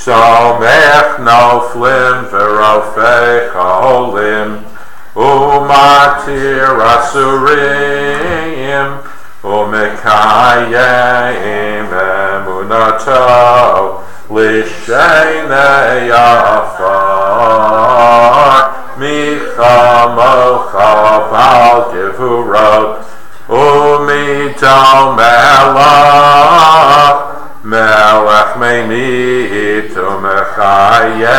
Somech noflim verofei cholim umatir asurim umekayim emunato lishenei afar michamocha bal gevurot umidal melach melech meimit umechayeh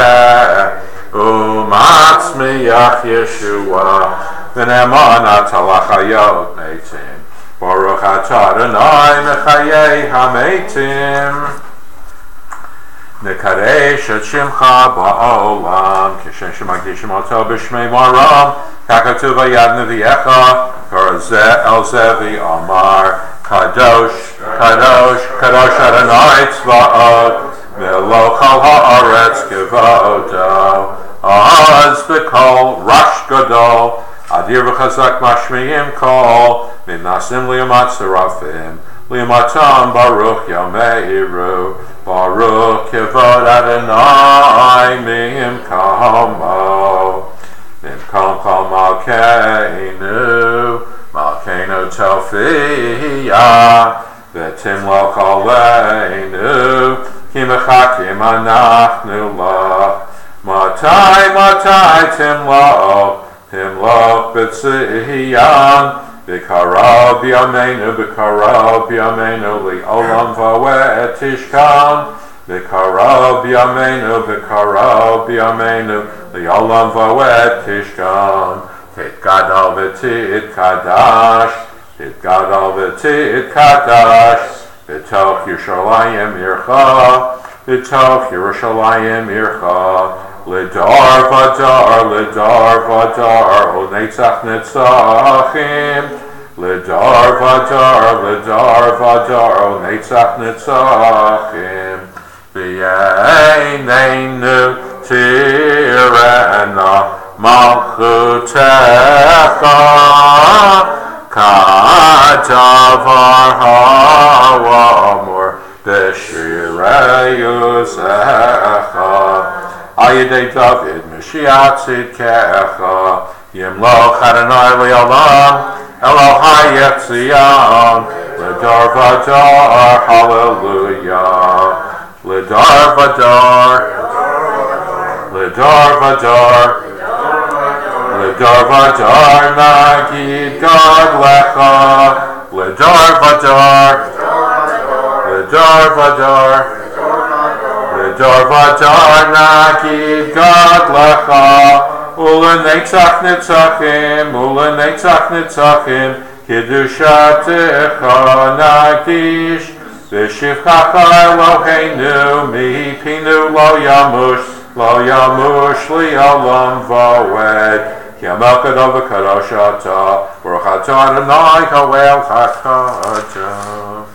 umatzmiach Yeshua v'nemanat halachayot meitim Baruch atah Adonai mechayei hameitim nekadesh et shimcha ba'olam kishem shemagdishim oto b'shmei maram kakatuv hayad neviecha karazeh el zevi amar kadosh kadosh kadosh Adonai tzvaot Melo chal haaretz kevodo Az b'kol rash gadol Adir v'chazak mashmiim kol Midnasim liyamat serafim Liyamatam baruch yameiru Baruch kevod Adonai Mim kamo Mim kol malkeinu tofiyah V'timlo koleinu Kimechakim anachnu lach Matai Timlo b'tziyan B'karab yameinu Li olam v'awet tishkan B'karab yameinu Li olam v'awet tishkan Tit gadol v'tit kadash B'toch Yerushalayim Yircha Lidar vadar O netzach netzachim Lidar vadar O netzach netzachim V'yeineinu tirena malchutecha Kadavar ha'amur b'shirei yuzecha Ayidei David Mashiach tzidkecha Yimloch Adonai li'olam Elohai Yetzion Lidar vadar Hallelujah Lidar vadar Nagid God lecha Lidar vadar Nagid God lecha Ulenetzach netzachim Kiddushatecha nagdish V'shivchacha Eloheinu Mihipinu lo yamush li'olam v'oed Ki amel kadosh v'kadosh atah Baruch atah Adonai ha'oel ha'kadosh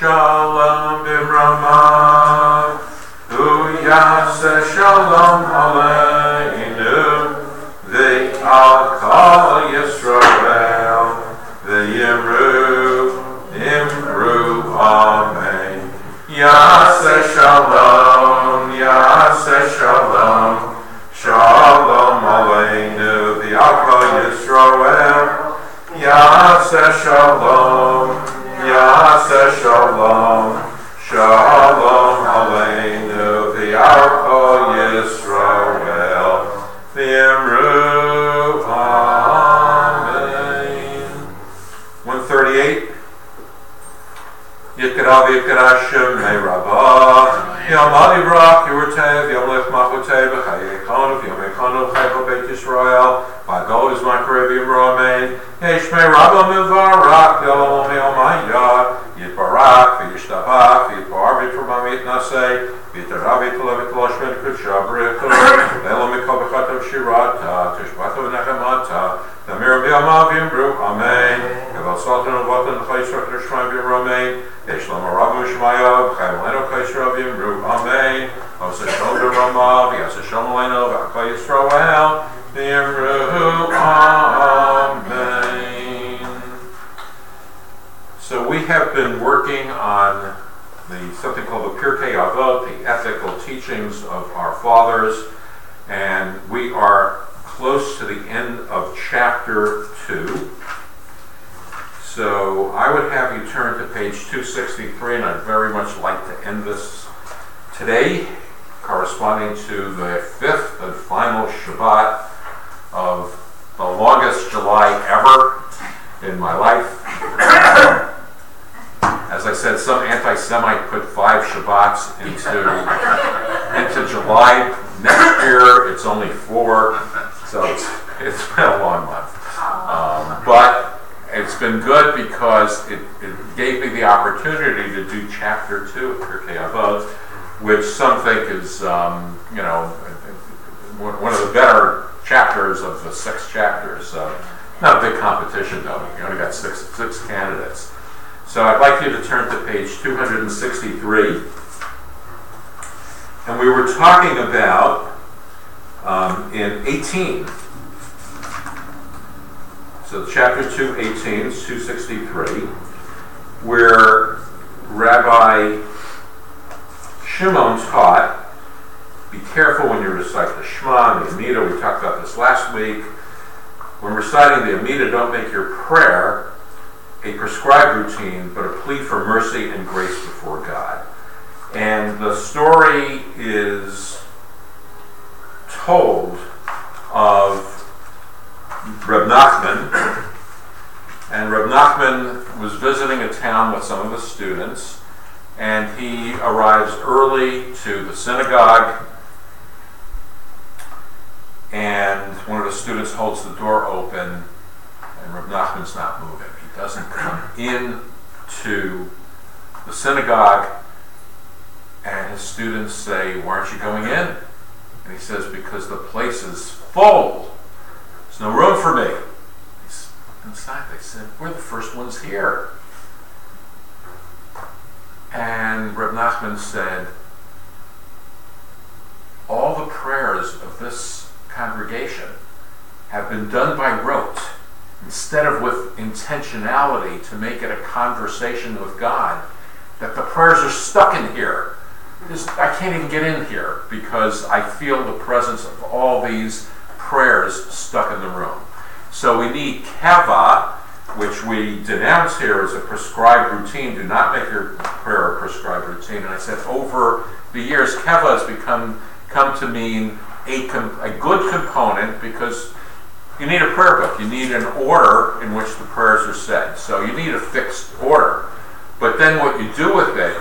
Shalom b'Rama, Uyaseh Shalom Aleinu, V'al Kol Yisrael, V'yimru, Amen. Yaseh Shalom, Yaseh Shalom, Shalom Aleinu, V'Yakol Yisrael. Yaseh Shalom, Yaseh Shalom, Shalom Aleinu, V'Yakol Yisrael. V'Yimru Amen. 138. Yikra v'yikra Shemei Rabbah, Yom Alivrak, Yurtev, Yom Lech Machotev, V'chayei Chonov, Yom Echonov, Chayvo Beit Yisrael, V'agol is Makrev Yimromein, Yeshmei Rabbah Mevarak, Yom Hayah, Yitbarak, V'yishtabach, V'yitbar V'yitramam Yitnasei, V'yitarav V'yitalav V'yitaloshmed Kutshabrichu, V'elo Mikol B'chatav Shirata, Tishbatav Nechemata, Damir V'yamav Yimru, Amen, Yeval Sultan Avotan Chayisrak Nishmav Yimromein, Yeshlam Arabu Shemayav, Chaymaleno Kaisrav Yimru, Amen. Osa Shalom Ramav, Yasa Shalom Aleno, V'Akal Yisrael, Yimru, Amen. So we have been working on something called the Pirkei Avot, the ethical teachings of our fathers, and we are close to the end of chapter 2. So I would have you turn to page 263, and I'd very much like to end this today, corresponding to the 5th and final Shabbat of the longest July ever in my life. As I said, some anti-Semite put 5 Shabbats into July. Next year, it's only 4, so it's been a long month. But it's been good because it gave me the opportunity to do chapter 2 of Pirkei Avot, which some think is, one of the better chapters of the 6 chapters. Not a big competition though. You only got six candidates. So I'd like you to turn to page 263, and we were talking about in 18. So chapter 2, 18, 263, where Rabbi Shimon taught, be careful when you recite the Shema and the Amidah. We talked about this last week. When reciting the Amidah, don't make your prayer a prescribed routine, but a plea for mercy and grace before God. And the story is told of Reb Nachman, and Reb Nachman was visiting a town with some of his students, and he arrives early to the synagogue, and one of the students holds the door open, and Reb Nachman's not moving. He doesn't come into the synagogue, and his students say, "Why aren't you going in?" And he says, "Because the place is full. There's no room for me." He's inside. They said, "We're the first ones here." And Reb Nachman said, "All the prayers of this congregation have been done by rote, instead of with intentionality to make it a conversation with God, that the prayers are stuck in here. I can't even get in here because I feel the presence of all these prayers stuck in the room." So we need keva, which we denounce here as a prescribed routine. Do not make your prayer a prescribed routine. And I said over the years, keva has come to mean a good component, because you need a prayer book. You need an order in which the prayers are said. So you need a fixed order. But then what you do with it,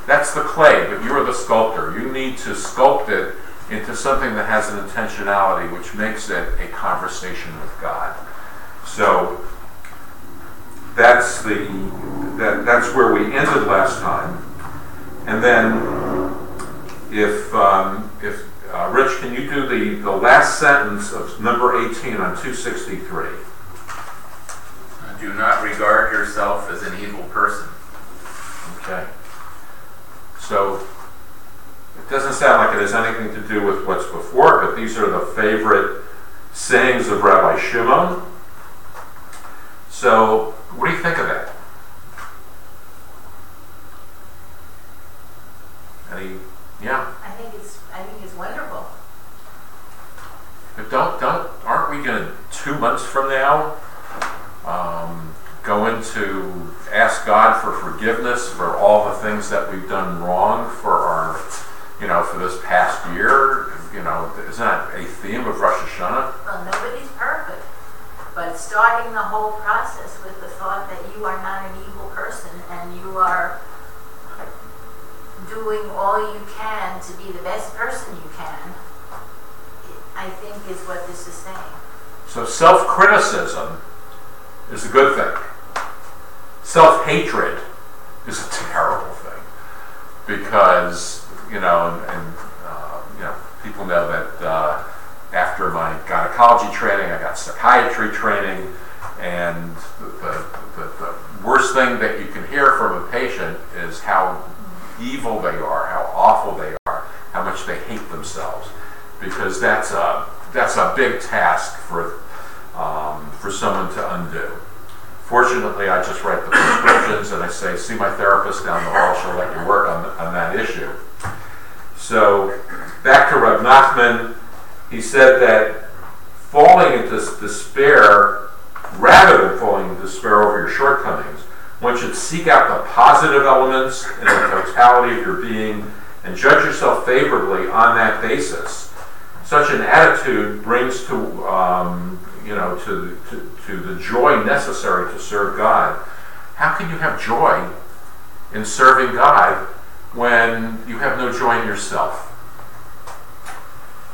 that's the clay, but you're the sculptor. You need to sculpt it into something that has an intentionality, which makes it a conversation with God. So that's where we ended last time. And then if Rich, can you do the last sentence of number 18 on 263? Do not regard yourself as an evil person. Okay. So it doesn't sound like it has anything to do with what's before, but these are the favorite sayings of Rabbi Shimon. So what do you think of that? Any, yeah. I think it's wonderful. But aren't we going to 2 months from now go into ask God for forgiveness for all the things that we've done wrong for our, for this past year? Isn't that a theme of Rosh Hashanah? Well, nobody's perfect, but starting the whole process with the thought that you are not an evil person and you are doing all you can to be the best person you can, I think is what this is saying. So self-criticism is a good thing. Self-hatred is a terrible thing, because people know that after my gynecology training, I got psychiatry training, and the worst thing that you can hear from a patient is how evil they are, how awful they are, how much they hate themselves, because that's a big task for someone to undo. Fortunately, I just write the prescriptions and I say, see my therapist down the hall, she'll let you work on that issue. So, back to Reb Nachman, he said that falling into despair, rather than falling into despair over your shortcomings, one should seek out the positive elements in the totality of your being and judge yourself favorably on that basis. Such an attitude brings to the joy necessary to serve God. How can you have joy in serving God when you have no joy in yourself?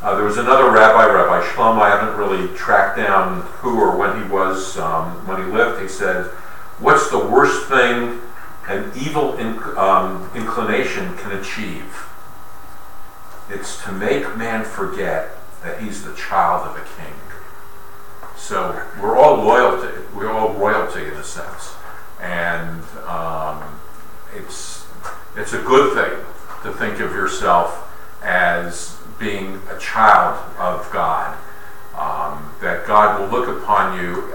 There was another Rabbi Shlomo, I haven't really tracked down who or when he was, when he lived. He said, what's the worst thing an evil inclination can achieve? It's to make man forget that he's the child of a king. So we're all royalty in a sense, and it's a good thing to think of yourself as being a child of God. That God will look upon you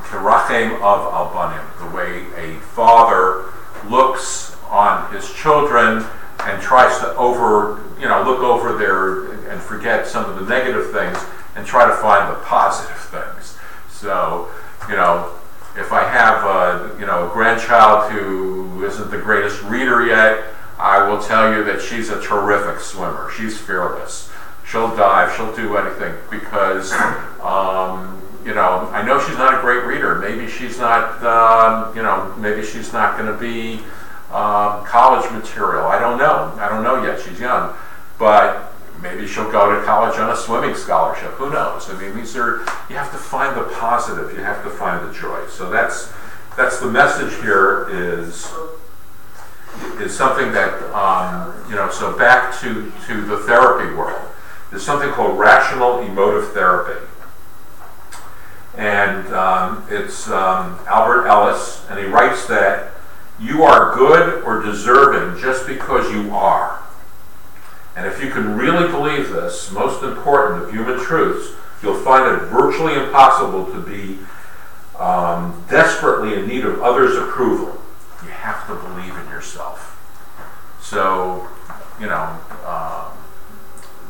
kerachem of albanim, the way a father looks on his children and tries to look over there and forget some of the negative things and try to find the positive things. So, if I have a grandchild who isn't the greatest reader yet, I will tell you that she's a terrific swimmer. She's fearless. She'll dive. She'll do anything because, I know she's not a great reader. Maybe she's not, maybe she's not going to be college material. I don't know yet. She's young, but maybe she'll go to college on a swimming scholarship. Who knows? I mean, you have to find the positive. You have to find the joy. So that's the message here is something that, so back to the therapy world. There's something called rational emotive therapy. And it's Albert Ellis, and he writes that you are good or deserving just because you are. And if you can really believe this, most important of human truths, you'll find it virtually impossible to be desperately in need of others' approval. You have to believe in yourself. So,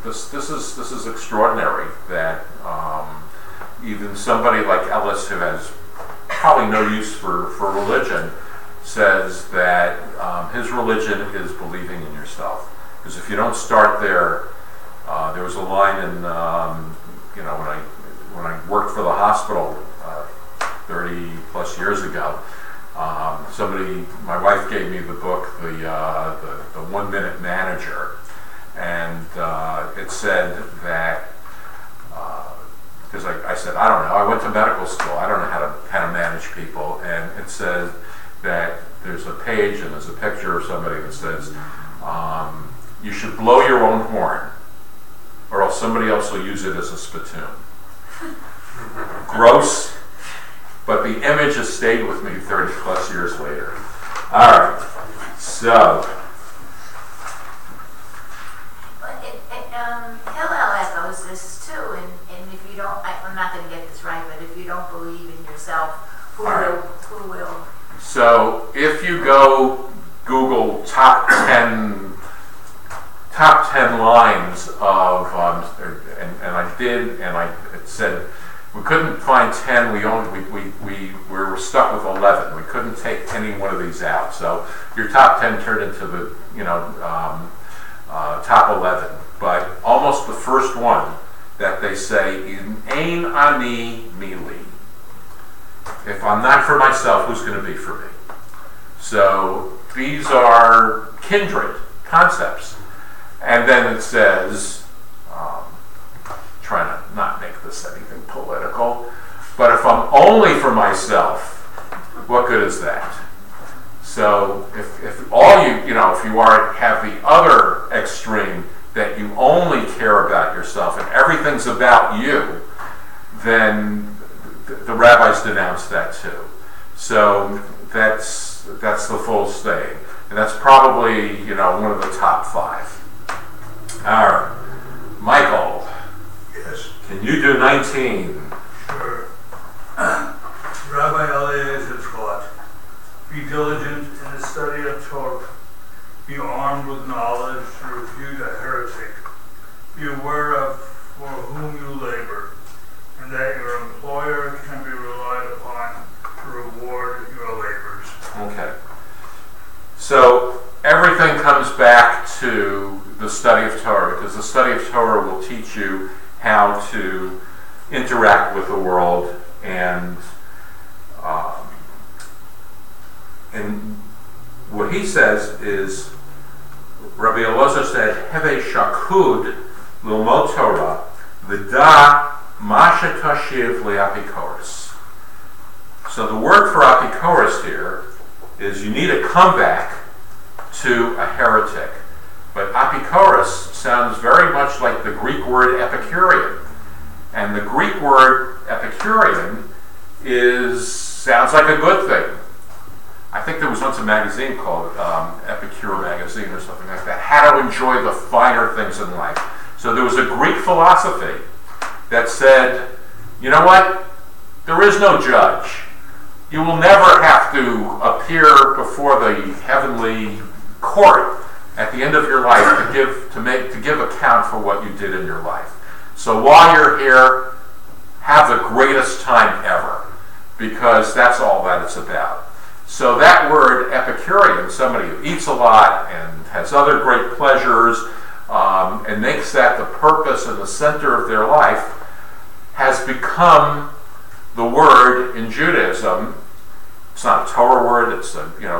this is extraordinary that even somebody like Ellis, who has probably no use for religion, says that his religion is believing in yourself. Because if you don't start there, there was a line in, when I worked for the hospital 30 plus years ago, my wife gave me the book, the 1 Minute Manager, and it said that, because I said, I don't know, I went to medical school, I don't know how to manage people, and it says that there's a page and there's a picture of somebody that says, you should blow your own horn, or else somebody else will use it as a spittoon. Gross, but the image has stayed with me 30 plus years later. All right, so. Hillel echoes this too, and if you don't, I'm not going to get this right, but if you don't believe in yourself, who will? So if you go Google top 10 names of, and I did, and I said, we couldn't find 10, we were stuck with 11. We couldn't take any one of these out. So your top 10 turned into the, top 11. But almost the first one that they say, Ein ani mili. If I'm not for myself, who's going to be for me? So these are kindred concepts. And then it says, trying to not make this anything political, but if I'm only for myself, what good is that? So if all if you have the other extreme, that you only care about yourself and everything's about you, then the rabbis denounce that too. So that's the full saying, and that's probably one of the top 5. All right, Michael. Yes. Can you do 19? Sure. Rabbi Eliezer taught, be diligent in the study of Torah. Be armed with knowledge to refute a heretic. Be aware of for whom you labor, and that your employer can be relied upon to reward your labors. Okay. So everything comes back to the study of Torah, because the study of Torah will teach you how to interact with the world, and what he says is, Rabbi Elazar said, Heve shakud lilmod Torah v'da ma shetashiv le'apikoros. So the word for apikoros here is you need to come back to a heretic. But apikoros sounds very much like the Greek word Epicurean. And the Greek word Epicurean sounds like a good thing. I think there was once a magazine called Epicure Magazine or something like that, how to enjoy the finer things in life. So there was a Greek philosophy that said, you know what? There is no judge. You will never have to appear before the heavenly court at the end of your life to give account for what you did in your life. So while you're here, have the greatest time ever, because that's all that it's about. So that word Epicurean, somebody who eats a lot and has other great pleasures, and makes that the purpose and the center of their life, has become the word in Judaism. It's not a Torah word, it's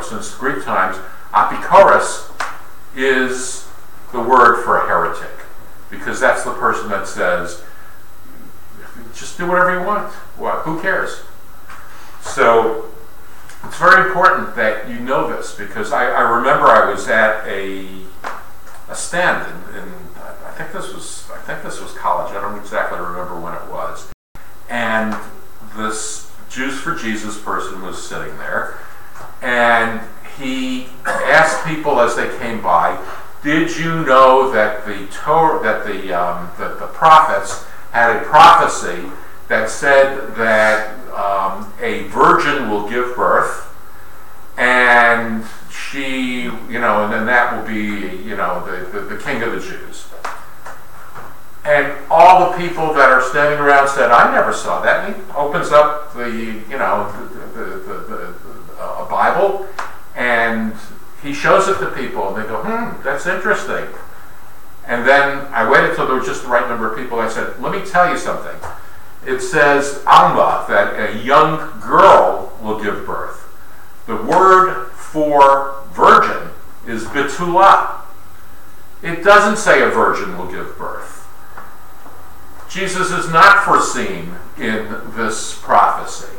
since Greek times, apikoros is the word for a heretic, because that's the person that says, just do whatever you want. Well, who cares? So it's very important that you know this, because I remember I was at a stand in I think this was college. I don't exactly remember when it was, and this Jews for Jesus person was sitting there, and he asked people as they came by, did you know that the prophets had a prophecy that said that a virgin will give birth, and she, and then that will be, the king of the Jews. And all the people that are standing around said, I never saw that. And he opens up a Bible, and he shows it to people, and they go, that's interesting. And then I waited till there was just the right number of people. I said, let me tell you something. It says, Alma, that a young girl will give birth. The word for virgin is betulah. It doesn't say a virgin will give birth. Jesus is not foreseen in this prophecy.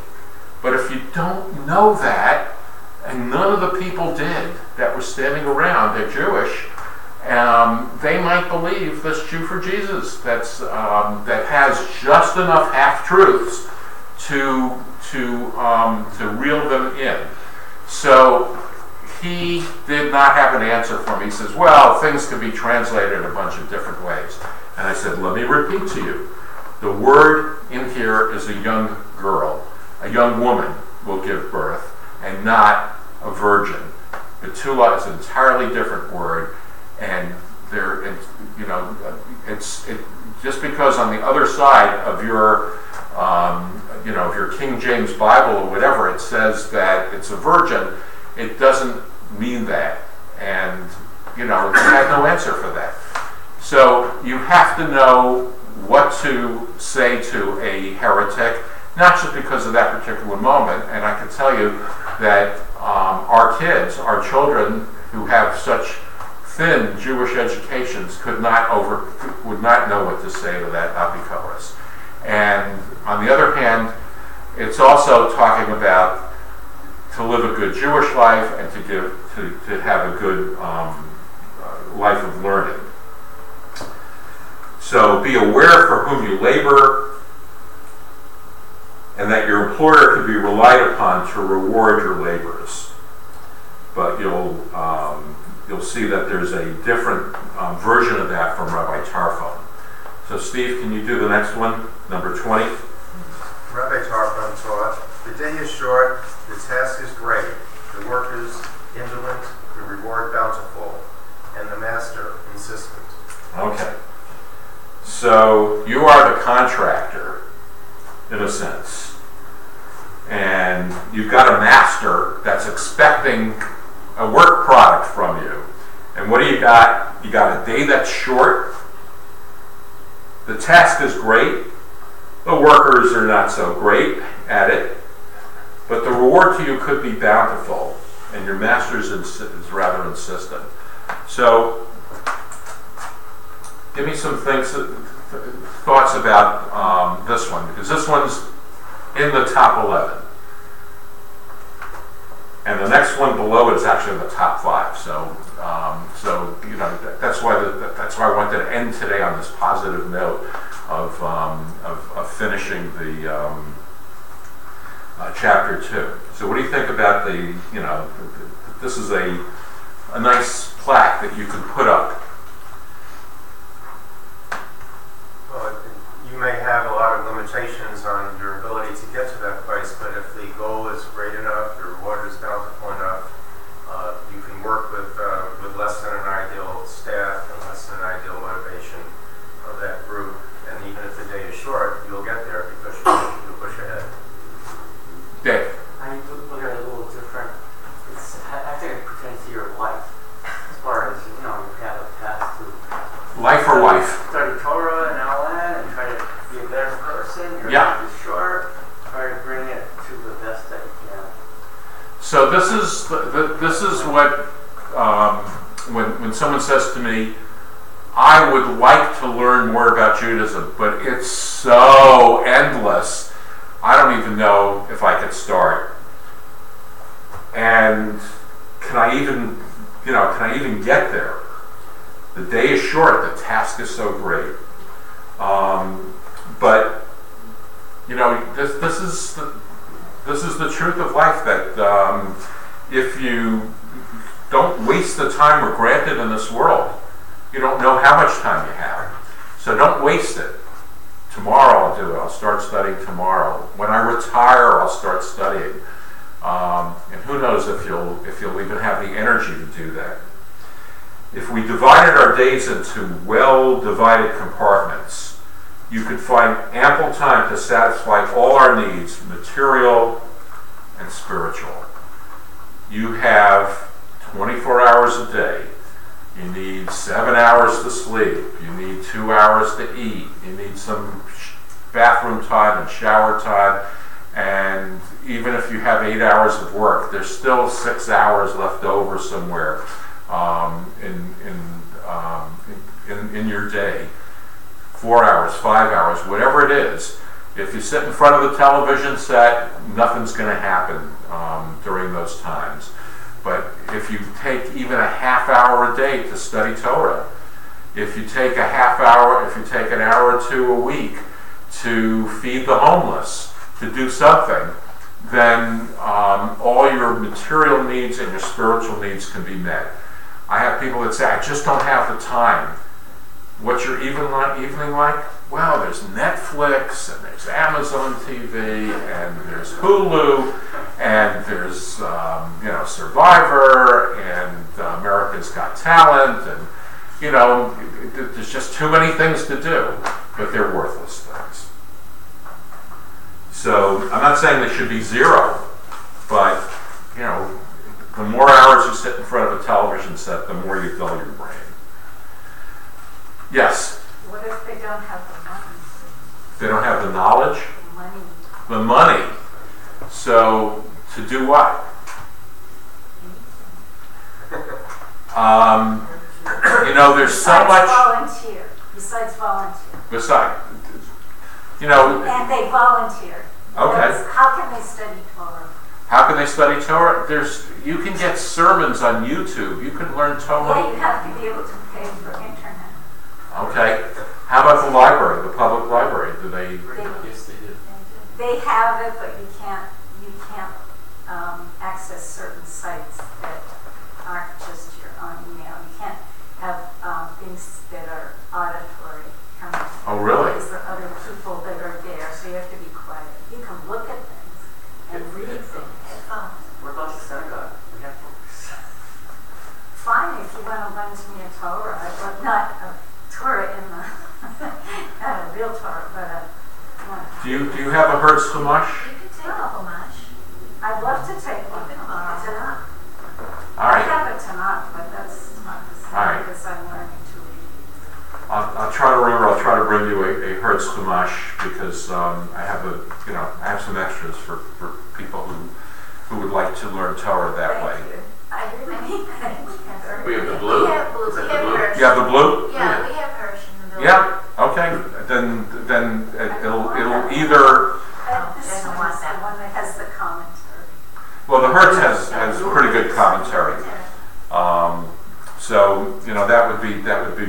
But if you don't know that, and none of the people did that were standing around, they're Jewish, they might believe this Jew for Jesus that has just enough half-truths to reel them in. So he did not have an answer for me. He says, well, things can be translated a bunch of different ways. And I said, let me repeat to you. The word in here is a young girl. A young woman will give birth, and not a virgin. Betulah is an entirely different word, and just because on the other side of your if your King James Bible or whatever, it says that it's a virgin, it doesn't mean that. And, it had no answer for that. So you have to know what to say to a heretic, not just because of that particular moment. And I can tell you that our kids, our children who have such thin Jewish educations would not know what to say to that apikoros. And on the other hand, it's also talking about to live a good Jewish life and to have a good life of learning. So be aware for whom you labor, and that your employer can be relied upon to reward your labors. But you'll see that there's a different version of that from Rabbi Tarfon. So Steve, can you do the next one, number 20? Rabbi Tarfon taught, the day is short, the task is great, the work is indolent, the reward bountiful, and the master insistent. Okay. So you are the contractor, in a sense. And you've got a master that's expecting a work product from you. And what do you got? You got a day that's short. The task is great. The workers are not so great at it. But the reward to you could be bountiful. And your master is rather insistent. So, give me some thoughts about this one, because this one's in the top 11. And the next one below it is actually in the top 5. So that's why I wanted to end today on this positive note of finishing the chapter 2. So what do you think about this is a nice plaque that you can put up. Well, you may have a lot of limitations on your ability to get to that place, but if the goal is great enough, your reward is bountiful enough, you can work with less than an ideal staff and less than an ideal motivation of that group. And even if the day is short, you'll get there because you'll push ahead. Dave? I look at it a little different. I think it pertains to your life. As far as, you have a path to Life or wife? study Torah and LN and try to be a better person. Your Yeah. life is short. Try to bring it to the best that you can. So this is what when someone says to me, I would like to learn more about Judaism, but it's so endless, I don't even know if I could start. And can I even get there? The day is short, the task is so great. But this is the truth of life, that if you don't waste the time we're granted in this world, you don't know how much time you have. So don't waste it. Tomorrow I'll do it. I'll start studying tomorrow. When I retire, I'll start studying. And who knows if you'll even have the energy to do that. If we divided our days into well-divided compartments, you could find ample time to satisfy all our needs, material and spiritual. You have 24 hours a day. You need 7 hours to sleep. You need 2 hours to eat. You need some bathroom time and shower time. And even if you have 8 hours of work, there's still 6 hours left over somewhere in your day. 4 hours, 5 hours, whatever it is. If you sit in front of the television set, nothing's going to happen during those times. But if you take even a half hour a day to study Torah, if you take an hour or two a week to feed the homeless, to do something, then all your material needs and your spiritual needs can be met. I have people that say, I just don't have the time. What's your evening like? Well, there's Netflix, and there's Amazon TV, and there's Hulu, and there's Survivor, and America's Got Talent, and there's just too many things to do, but they're worthless things. So I'm not saying they should be zero, but you know, the more hours you sit in front of a television set, the more you dull your brain. Yes? What if they don't have the money? They don't have the knowledge? The money. The money. So, to do what? You know, there's so much. Besides volunteer. Besides, you know. And they volunteer. Okay. How can they study Torah? How can they study Torah? You can get sermons on YouTube. You can learn Torah. Yeah, you have to be able to pay for internet. Okay. How about the library, the public library? Do they? Yes, they do. They have it, but you can't access certain sites that aren't just your own email. You can't have things that are auditory coming. Oh, really? Because there are other people that are there, so you have to be quiet. You can look at things and read things. What about the synagogue? We have books. Fine if you want to lend me a Torah, but not a Torah in the, not a real Torah, but a. Do you have a Hertz Chumash? You can take a Chumash. I'd love to take one. Tanakh. All right. I have a Tanakh, but that's not the same All right. because I'm learning to read. I'll try to remember. I'll try to bring you a Hertz Chumash because I have some extras for people who would like to learn Torah that way. Thank you. I didn't need that. We have the blue. We have blue. Is that We the have blue? Hirsch. You have the blue? Yeah, we have Hirsch in the building. Yeah. Okay. Then it'll either. This doesn't one want is the that. one that has the commentary. Well, the Hertz has pretty good commentary. So you know that would be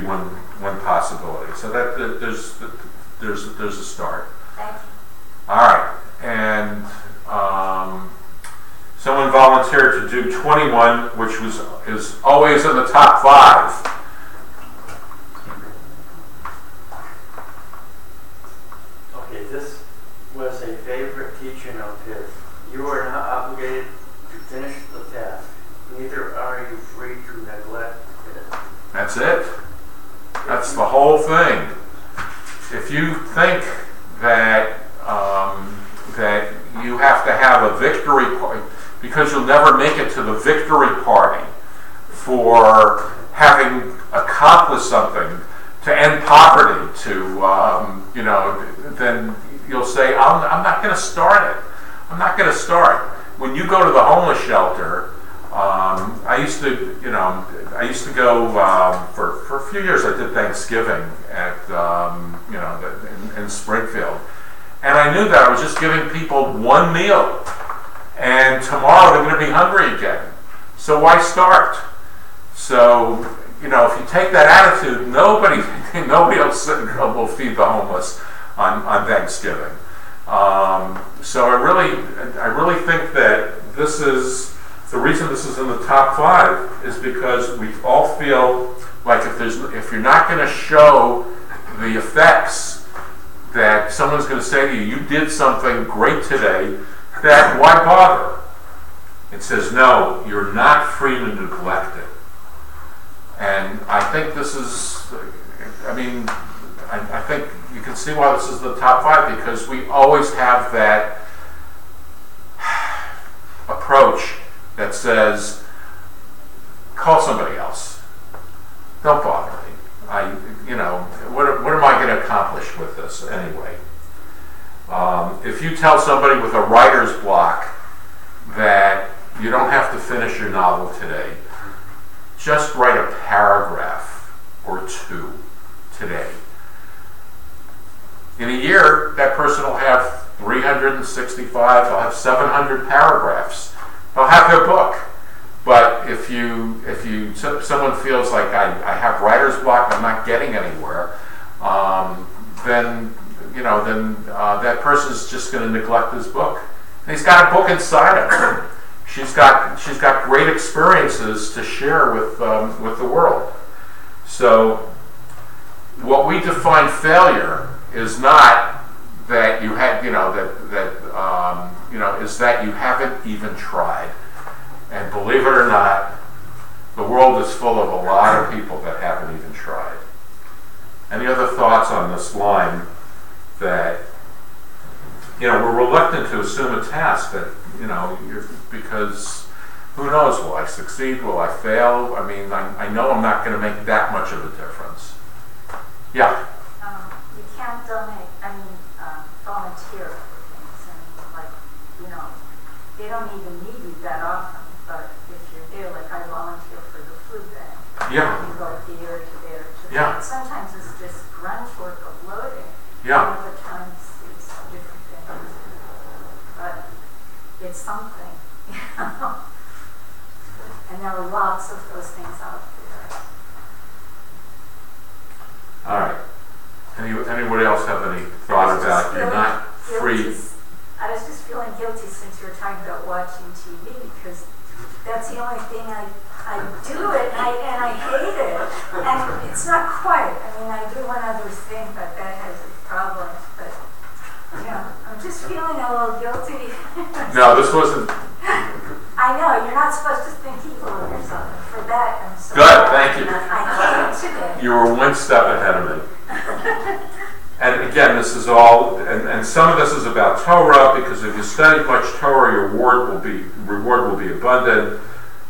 one possibility. So that there's a start. Thank you. All right, and someone volunteered to do 21, which is always in the top 5. Okay, this was a favorite teaching of his. You are not obligated to finish the task. Neither are you free to neglect it. That's it. That's the whole thing. If you think that that you have to have a victory party, because you'll never make it to the victory party for having accomplished something to end poverty, then you'll say, I'm not going to start it. I'm not going to start. When you go to the homeless shelter, I used to go for a few years. I did Thanksgiving at in Springfield, and I knew that I was just giving people one meal, and tomorrow they're going to be hungry again. So why start? So if you take that attitude, nobody else will feed the homeless on Thanksgiving. So I really think that this is the reason this is in the top 5 is because we all feel like if you're not going to show the effects that someone's going to say to you did something great today, that why bother? It says no, you're not free to neglect it. And I think this is, I think you can see why this is the top 5, because we always have that approach that says, call somebody else. Don't bother me. What am I going to accomplish with this anyway? If you tell somebody with a writer's block that you don't have to finish your novel today, just write a paragraph or 2 today. In a year, that person will have 365, they'll have 700 paragraphs. They'll have their book. But if someone feels like I have writer's block, I'm not getting anywhere, then that person's just going to neglect his book. And he's got a book inside of him. She's got great experiences to share with the world. So what we define failure is not that you had is that you haven't even tried. And believe it or not, the world is full of a lot of people that haven't even tried. Any other thoughts on this line that, we're reluctant to assume a task that, because who knows, will I succeed, will I fail? I mean, I know I'm not going to make that much of a difference. Yeah? You can't volunteer for things. They don't even need you that often, but if you're there, like I volunteer for the food bank. Yeah. You go here to there to Yeah. there. Sometimes it's just grunt work of loading. Yeah. Other times it's different things. But it's something, And there are lots of those things out there. All right. Anybody else have any thought about you're not free? I was just feeling guilty since you were talking about watching TV, because that's the only thing I do it, and I hate it. And it's not quite. I do one other thing, but that has its problems. But, I'm just feeling a little guilty. No, this wasn't. I know, you're not supposed to think evil of yourself. For that, I'm sorry. Good, thank you. I came today. You were one step ahead of me. And again, this is all, and some of this is about Torah, because if you study much Torah, your reward will be abundant.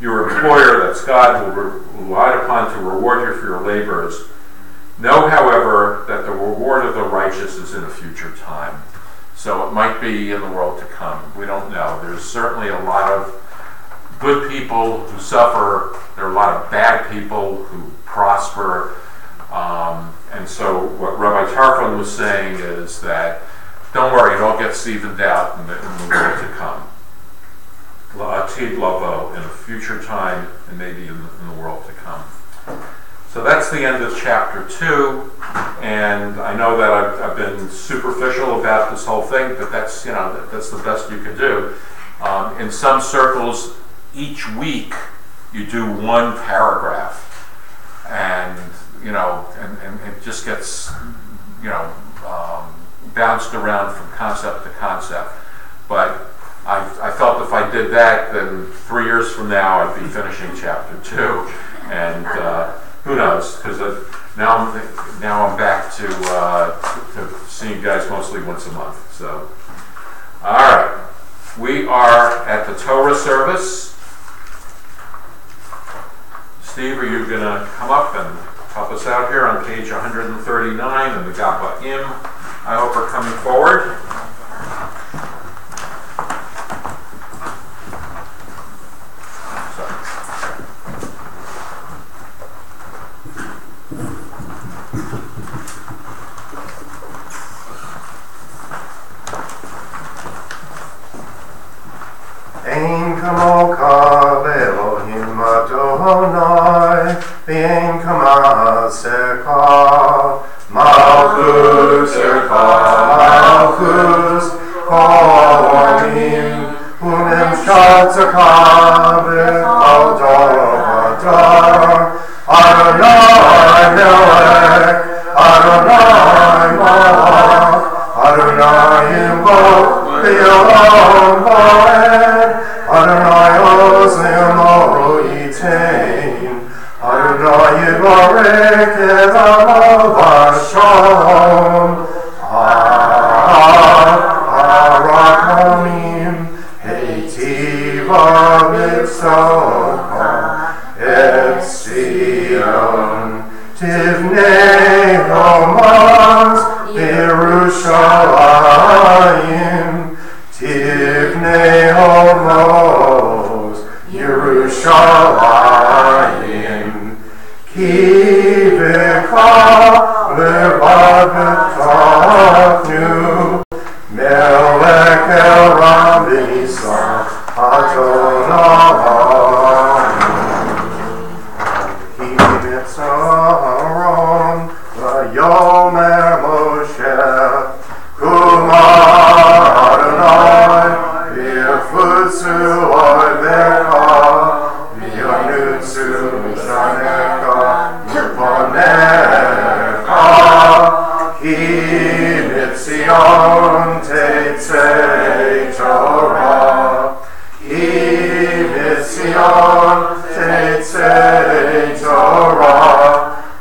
Your employer, that's God, will rely upon to reward you for your labors. Know, however, that the reward of the righteous is in a future time. So it might be in the world to come. We don't know. There's certainly a lot of good people who suffer. There are a lot of bad people who prosper. And so what Rabbi Tarfon was saying is that, don't worry, it all gets evened out in the world to come. La'atid lavo, in a future time, and maybe in the world to come. So that's the end of chapter 2, and I know that I've been superficial about this whole thing, but that's that's the best you can do. In some circles, each week you do one paragraph, and and it just gets bounced around from concept to concept. But I felt if I did that, then 3 years from now I'd be finishing chapter 2, and who knows? Because now I'm back to seeing you guys mostly once a month. So, all right, we are at the Torah service. Steve, are you going to come up and help us out here on page 139 and the Gabbaim, I hope, are coming forward? Ein kamoka ve'Elohim Adonai, v'ein kamaseka, Malchus Kohanim, u'nem shatzaka v'chodor hadar, Adonai melech, Adonai malach, Adonai yimbo v'yom v'ed, Adonai ozemo yitain, Adonai yivarek edamo v'ashom, Harakamim, heitiva mitzvah, et Zion, tivnei homaz, Yerushalayim, tivnei homos, Yerushalayim, ki v'cha levad v'tachnu, melech elam v'nisah Adonai, ki mitzaron v'yomer Moshe, Kuma Adonai, v'yafutzu oivecha, v'yanutzu shanecha, v'ponecha, ki mitzion teitzei Torah, ki mitzion teitzei Torah,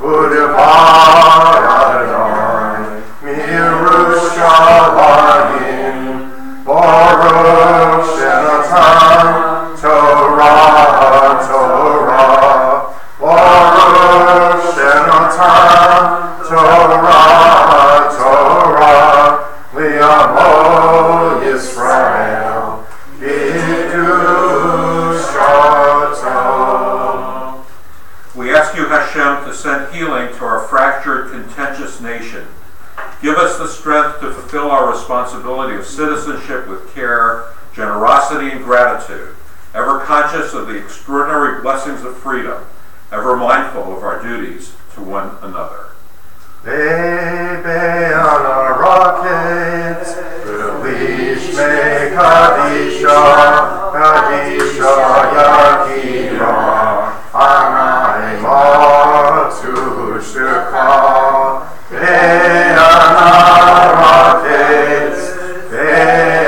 u'devar healing to our fractured, contentious nation. Give us the strength to fulfill our responsibility of citizenship with care, generosity, and gratitude, ever conscious of the extraordinary blessings of freedom, ever mindful of our duties to one another. Baby on our rockets, release me Kadisha, Kadisha Yakira, Anaima Tushika, Be on our rockets, Be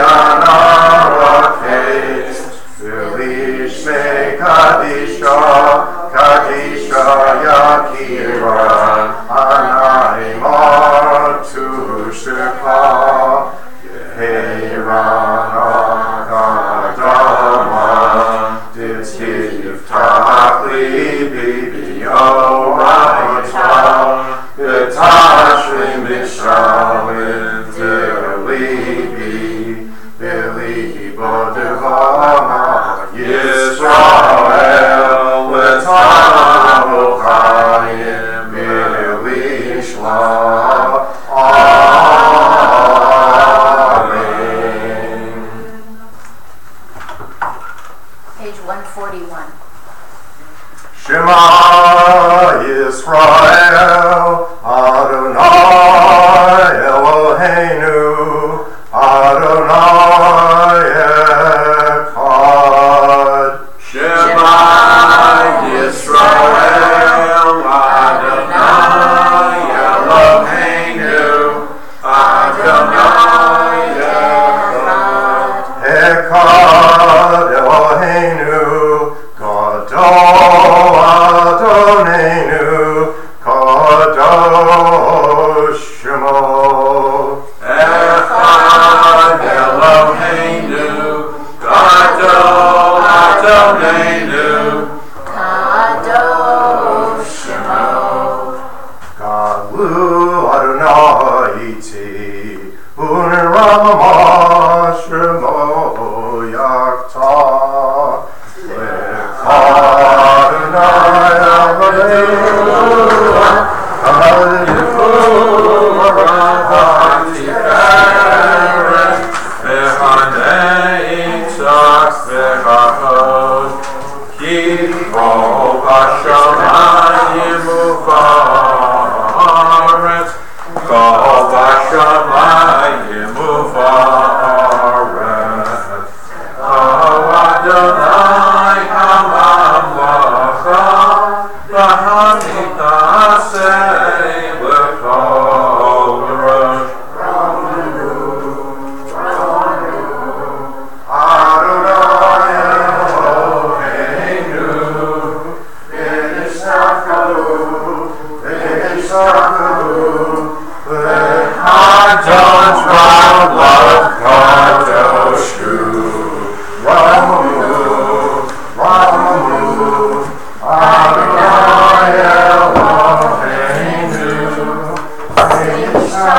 on our rockets, release me Kadisha, Kadisha Yakira, Anaima Tushika, Yeirana Kadama, Ditiv Takli Bibi Oraita, Tashri Mishalin Dilibi, Bilibo Devama, Yisrael, Letamo Chayim, Bilishla, Amen. Page 141. Shema Yisrael, Adonai Eloheinu, Adonai Echad. Shema Yisrael, Adonai Eloheinu, Adonai Echad. Echad Eloheinu, Gadol Adonenu, Kadosh Shemo. Echad Eloheinu, Gadol Adonenu, Kadosh Shemo. Gadlu Adonai iti, Unirama Shemo Yakta. Adonai Hallelujah, Hallelujah, Behanei Tzach Vechachod, Ki Kol Hashamayim Uvaretz, Kol Hashamayim Uvaretz, Adonai HaMamlacha, V'Hanitasei L'Kol Rosh. Adonai Eloheinu, V'nisachanu, V'kadosh Rav Kadoshu, Ramamu, Adonai Eloheinu, V'nisachanu,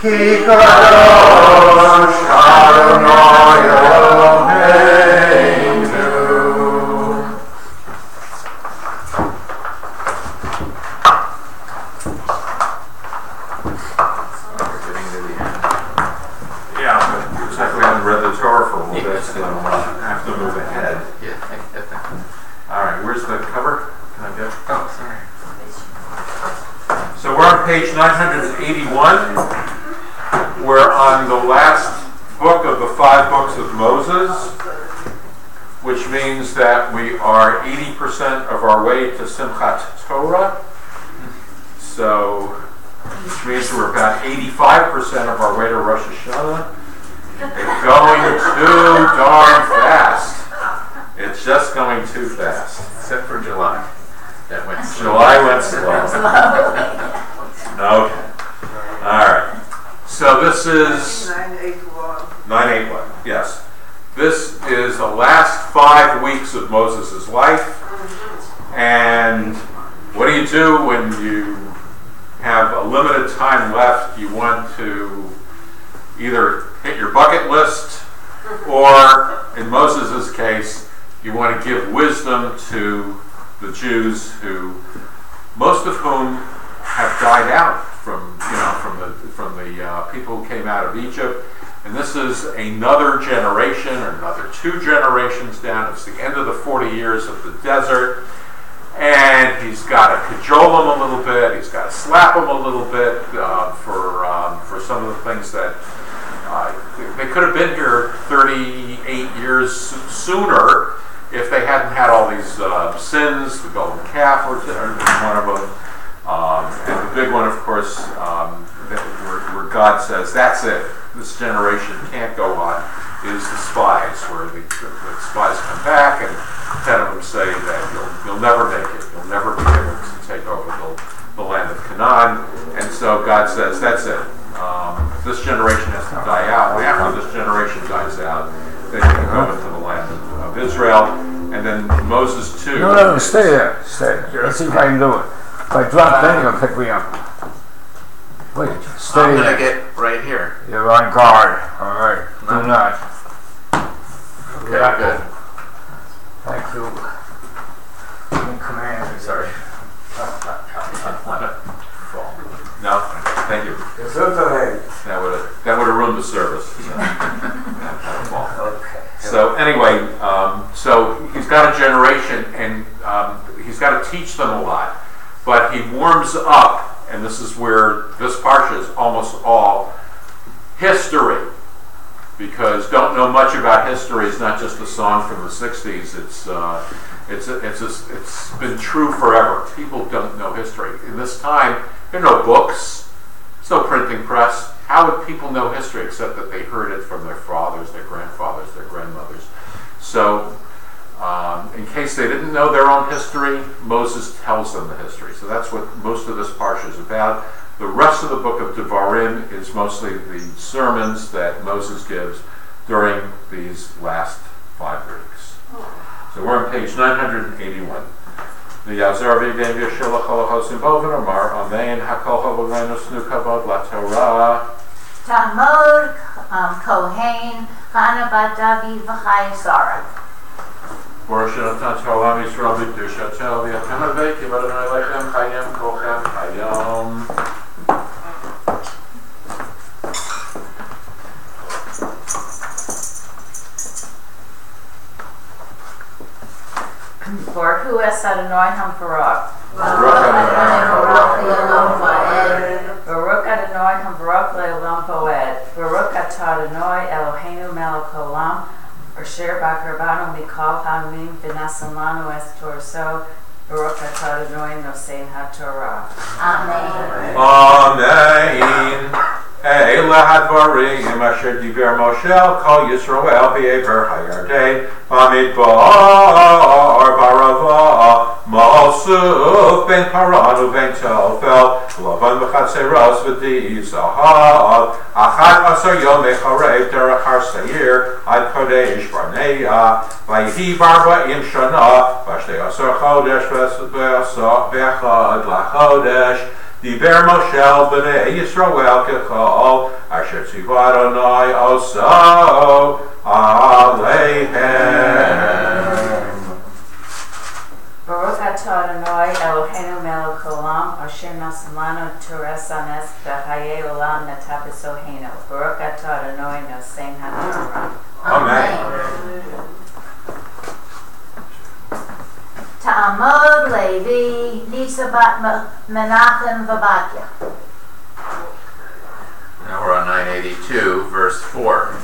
Ki kadosh Adonai Eloheinu. Getting to the end. Yeah, but looks like we haven't read the Torah for a little bit, so we'll have to move ahead. Yeah, I get that. All right, where's the cover? Can I get? Oh, sorry. So we're on page 981. We're on the last book of the 5 books of Moses, which means that we are 80% of our way to Simchat Torah. So, which means we're about 85% of our way to Rosh Hashanah. It's going too darn fast. It's just going too fast. Except for July. That went slow. July went slow. Okay. All right. So this is 981. Yes. This is the last 5 weeks of Moses' life. And what do when you have a limited time left? You want to either hit your bucket list, or in Moses' case, you want to give wisdom to the Jews, who most of whom have died out from the people who came out of Egypt. And this is another generation, or another 2 generations down. It's the end of the 40 years of the desert. And he's got to cajole them a little bit. He's got to slap them a little bit for some of the things that they could have been here 38 years sooner if they hadn't had all these sins. The golden calf was one of them. And the big one, of course, where God says, that's it. This generation can't go on, is the spies, where the spies come back and 10 of them say that you'll never make it. You'll never be able to take over the land of Canaan. And so God says, that's it. This generation has to die out. And after this generation dies out, then you can go into the land of Israel. And then Moses too. No, stay there. Stay there. Let's see if I can do it. If I drop, then you'll pick me up. Wait, stay I'm there. gonna get right here. You're on guard. All right. Do not. Okay, good. Thank you. In command. Sorry. No, thank you. That would have ruined the service. Okay. So anyway, so he's got a generation, and he's got to teach them a lot. But he warms up, and this is where this parsha is almost all history, because don't know much about history is not just a song from the 60s. It's been true forever. People don't know history. In this time, there are no books. There's no printing press. How would people know history except that they heard it from their fathers, their grandfathers, their grandmothers? So in case they didn't know their own history, Moses tells them the history. So that's what most of this parsha is about. The rest of the book of Devarim is mostly the sermons that Moses gives during these last 5 weeks. So we're on page 981. The Yazar v'Yidem Yeshua Cholachosim Boven Amar Amen Hakol Havolenu Snu Kavod La Torah Talmud, Kohen, Chana Bat David, V'chai Sarah. Baruch Natan Torah Yisrael B'Kedushato V'Yachem Avei Ki Adonai Lechem Chayim Kolchem Hayom. Baruch Hu Es Adonai HaMevorach. Baruch Adonai HaMevorach Le'olam Poed. Baruch Atah Adonai Eloheinu Melech Haolam. Asher B'Karvanu Mikol Ha'amim V'Nasan Lanu Es Torso. Baruch Atah Adonai Nosein HaTorah. Amen. Amen. Eila hadvarim asher diber Moshe al kol Yisrael v'ever hayarden b'midbar barava ma'asuf ben paran u'ben tofel lavan v'chatzeros v'di zahal achat asar yom echarev derech har seir ad kodesh barneya v'yihi barba'im shana v'shtei asar chodesh v'echad lachodesh Diber Moshe b'nei Yisrael kechol asher tzivah Adonai oso aleihem. Baruch Atah Adonai Eloheinu Melech Haolam Asher nasan lanu Torah sanes b'chayei olam nata b'soheinu. Baruch Atah Adonai Nosein HaTorah. Amen. Talmud, Levi, Lisa Bat Menachem V'Batya. Now we're on 982, verse 4.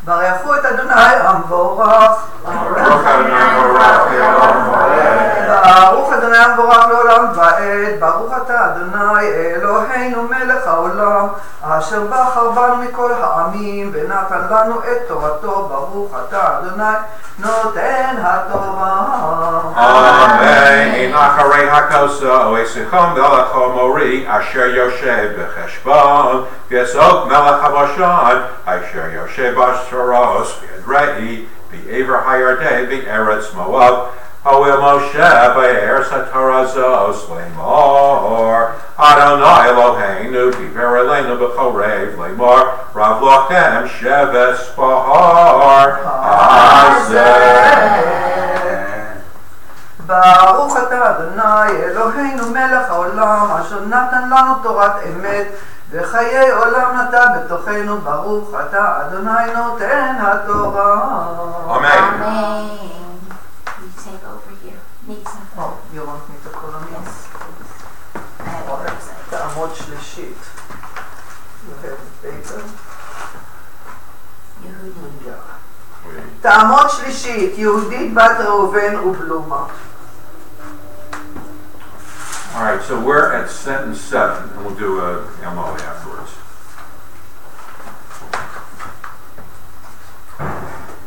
ברכו את אדוני המבורך, Baruch Adonai Baruch Le'olam Va'ed. ברוך אדוני אדוני המבורך לעולם ועד, ברוך אתה אדוני אלוהינו מלך העולם, אשר בחר בנו מכל העמים ונתן לנו את תורתו, ברוך אתה אדוני נותן התורה. אמן. אחרי הכוסו ישיחום מלך המורי אשר יושב בחשבון, ויסוק מלך הבשן אשר יושב בשטרוס ביד רעי בעבר הירדן בארץ מואב. Hoel Moshe be'eretz haTorah zos lemor Adonai Eloheinu diber eleinu b'chorev lemor Rav lochem sheves bahar hazeh. ברוך אתה אדוני אלוהינו מלך העולם אשר נתן לנו תורת אמת וחיי עולם נטע בתוכנו, ברוך אתה אדוני נותן התורה. Amen. Oh, you want me to call on this? תעמוד שלישית. You have paper? תעמוד שלישית, יהודית בת ראובן ובלומה. All right, so we're at sentence 7, and we'll do a MO afterwards.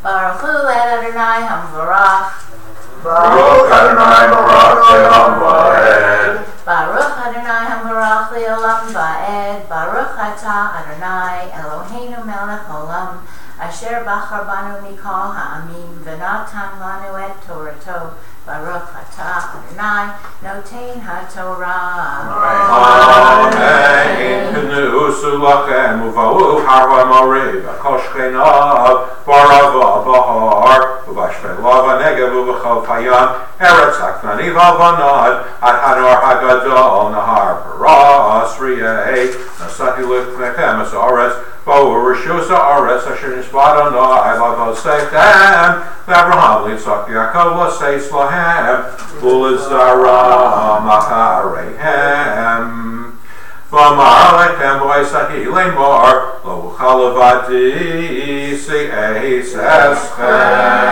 Baruch Hu Adonai Hamvarach. Baruch Adonai Baruch Le'olam Va'ed. Baruch Adonai Hamvarach Le'olam Va'ed. Baruch Atah Adonai Eloheinu Melech Olam Asher Bachar Banu Mikol Ha'amim V'natan Lanu Et Torato. Baruch Atah Adonai Noten HaTorah. Amen. K'nusu lachem uva'u harva moriv v'kol shchenav barava bahar uv'ashvelav ha'negev uv'chol hayam eretz ha'knani v'alvanad ad hanor hagadol nahar paras riyeh nasati l'fnechem es ha'aretz bo'u rishus ha'aretz asher nishbad Adonai lavosechem v'Abraham l'Yitzchak v'Yaakov l'seis lahem u'lizarah machareihem. V'amar lechem v'ysahi lemor lo uchal levadi se'eis eschem.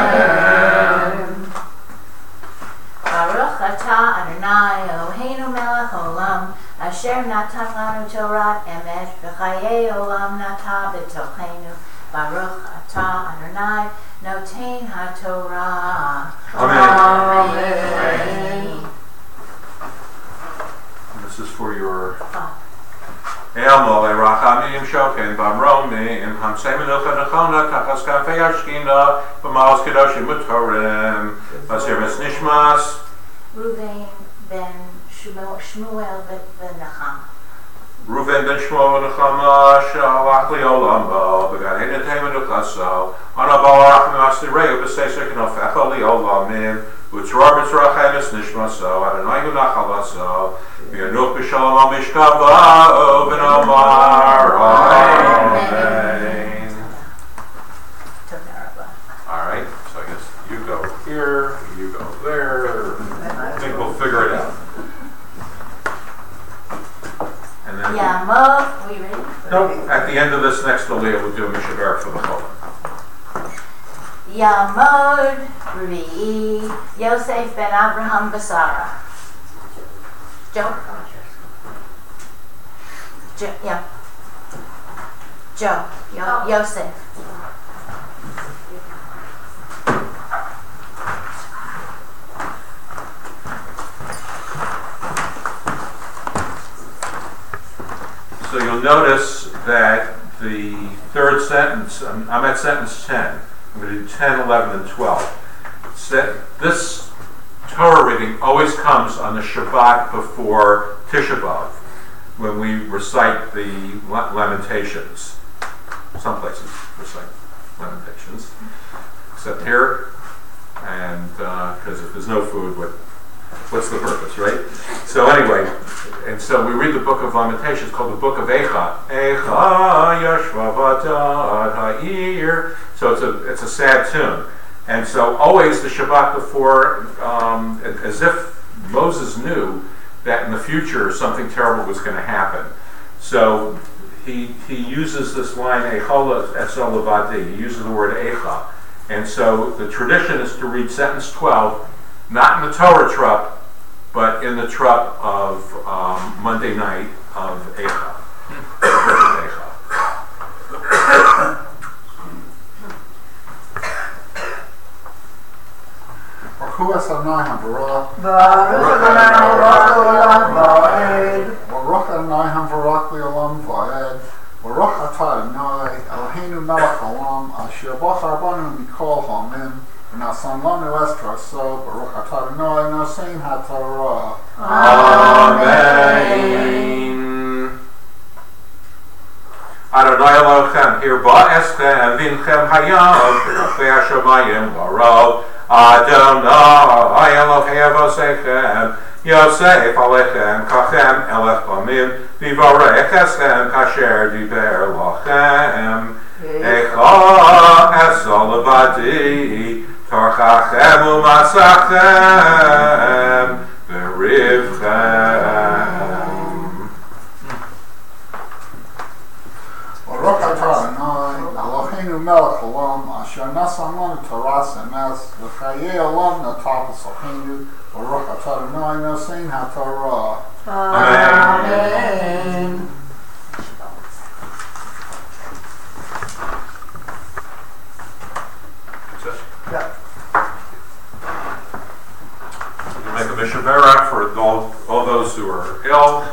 Baruch Atah Adonai Eloheinu Melech Olam Asher Natan Lanu Torah Emet V'chayei Olam Nata B'tochenu. Baruch Atah Adonai Noten HaTorah. Amen. This is for your Elmo Rachamim Shoken Bamromim Hamsei Menucha Nechona Tachas Kafei Ashkina B'Maos Kedoshim B'Torem Asir Mes Nishmas Ruvain ben Shmuel ben Nacham. Ruven ben Shmuel ben Nechama Shalach Li'olam Bo B'Gan Hinetei Menuchaso Anabal Rachamim Asireu B'Seisek Nofecha Li'olamim Utzror B'Tzrachem Es Nishmaso Adonai Hu Nachalaso V'yanuch b'shalom al mishkavo v'nomar Amen. All right, so I guess you go here, you go there. I think we'll figure it out. And then, Yamov, we ready? nope, at the end of this next aliyah, we'll do a mishaber for the cholim. Yamod Re'i Yosef ben Abraham Basara. Joe? Yeah. Joe. Yosef. So you'll notice that the third sentence, I'm at sentence 10. I'm going to do 10, 11, and 12. This Torah reading always comes on the Shabbat before Tisha B'Av, when we recite the Lamentations. Some places recite Lamentations, except here, and because if there's no food, what's the purpose, right? So anyway, and so we read the book of Lamentations called the book of Eicha. Eicha yashva v'atad ha'ir. So it's a sad tune. And so always the Shabbat before, as if Moses knew that in the future something terrible was going to happen. So he uses this line, Eicha etzel levadi. He uses the word Eicha. And so the tradition is to read sentence 12, not in the Torah truck, but in the truck of Monday night of Eicha. Baruch Adonai Havarach. Baruch Adonai Havarach Va'ed. Baruch Adonai Havarach Le'olam Va'ed. Baruch Atah Adonai Eloheinu Melech Haolam Asher Bachar Banu Mikol Ha'amim V'nasan Lanu Es Traso Baruch Atah Adonai Nosein HaTorah. Amen. Adonai Elohim Hirba Eschem Vinchem Hayam B'Rachei HaShamayim V'Rov Adonai Elohim Vosechem Yosef Alechem Kachem Elech Bamim Vivarech Eschem Kasher Diber Lachem Echa Esol Levadi Torchachem Umasachem V'Rivchem. Baruch Atah Adonai Eloheinu Melech Haolam Asher Nasan Lanu Toras Emes V'Chayei Olam Natavos Eloheinu Baruch Atah Adonai Nosein HaTorah. Amen. You make a Mishavera for all those who are ill.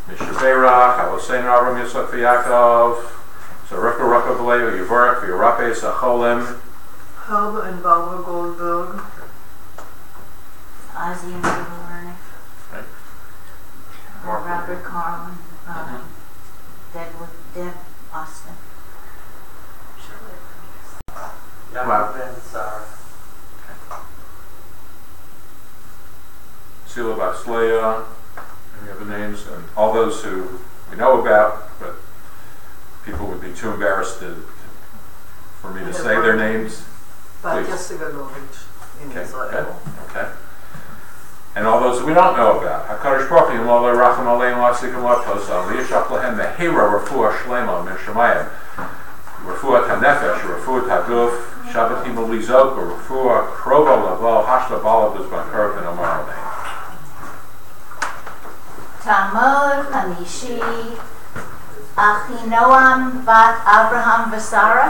Mishavera, Chavosein Avram Yitzchak V'Yakov, Zarukah Rakav V'Leo Yivorach V'Yirape Sacholim. Helga and Barbara Goldberg. Ozzy and Bill Wernick. Right. Robert Carlin. Deb Austin. Yaakov Ben Sarah. Sila Basleya, any other names, and all those who we know about, but people would be too embarrassed for me to say their names. Batya Sigalovich in Israel. Okay. And all those we don't know about. HaKadosh Baruch Hu Yimolei Racham Aleim La'asikim La'tosa V'yishach Lahem Mehira Refuah Shlema Min Shemayim Refuah HaNefesh Refuah HaGuf Shabbat Himel Lizok Refuah Krova Lavo Hashla Bala B'Zman and Omar Amen. Talmud Hamishi Achinoam Bat Abraham V'Sara.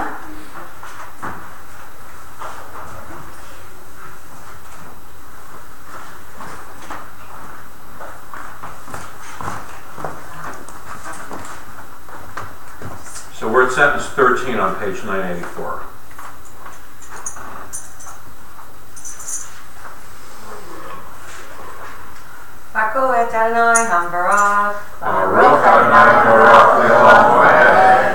So we're at sentence 13 on page 984. Baruch Adonai Havarach. Baruch Adonai Havarach Le'olam Va'ed.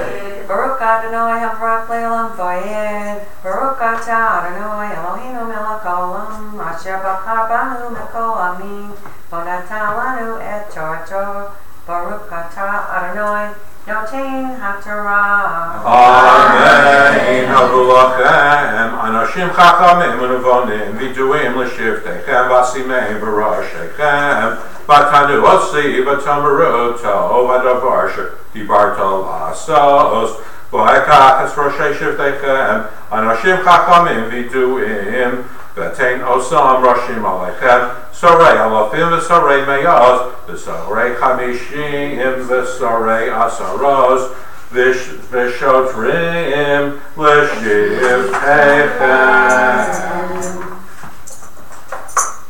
Baruch Adonai Havarach Le'olam Va'ed. Baruch Atah Adonai Eloheinu Melech Haolam Asher Bachar Banu Mikol Amim V'natan Lanu Et Torato. Baruch Atah Adonai Notein HaTorah. Amen. Havu lachem anashim chachamim unevonim v'duim l'shivtechem v'asimei b'roshechem v'tanu osi v'tamaru tov v'davar shedibarto la'asos v'ekach es roshei shivtechem anashim chachamim v'duim v'tein osam roshim alechem sorei alafim v'sorei meyos v'sorei chamishim v'sorei asaros V'shotrim l'shivtechem.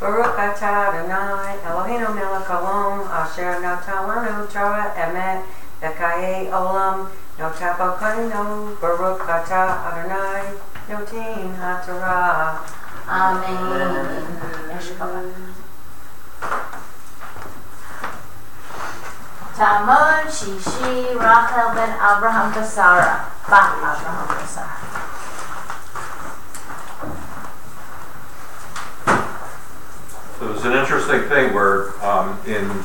Baruch Atah Adonai Eloheinu Melech Haolam Asher Natan Lanu Torah Emet V'Chayei Olam Notabokanu. Baruch Atah Adonai Notein HaTorah. Amen. Talmud Shishi Rachel ben Abraham Basara. Bat Abraham Basara. So there's an interesting thing where in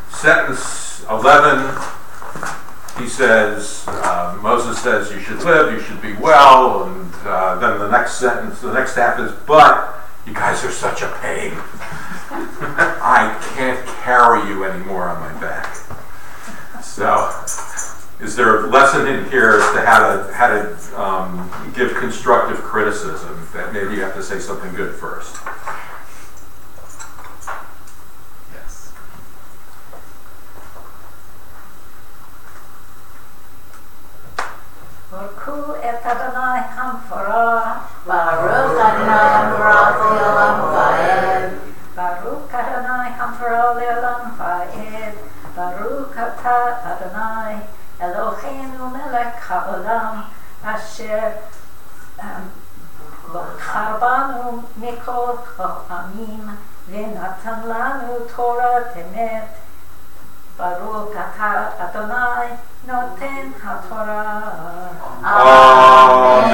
sentence 11 he says, Moses says you should live, you should be well, and then the next sentence, the next half is, but you guys are such a pain. I can't carry you anymore on my back. So, is there a lesson in here as to how to give constructive criticism? That maybe you have to say something good first. Olam Va'ed, Baruch Atah Adonai, Eloheinu Melech HaOlam, Asher בחר בנו מכל העמים ונתן לנו תורת אמת. ברוך אתה אדוני נותן התורה. אמן.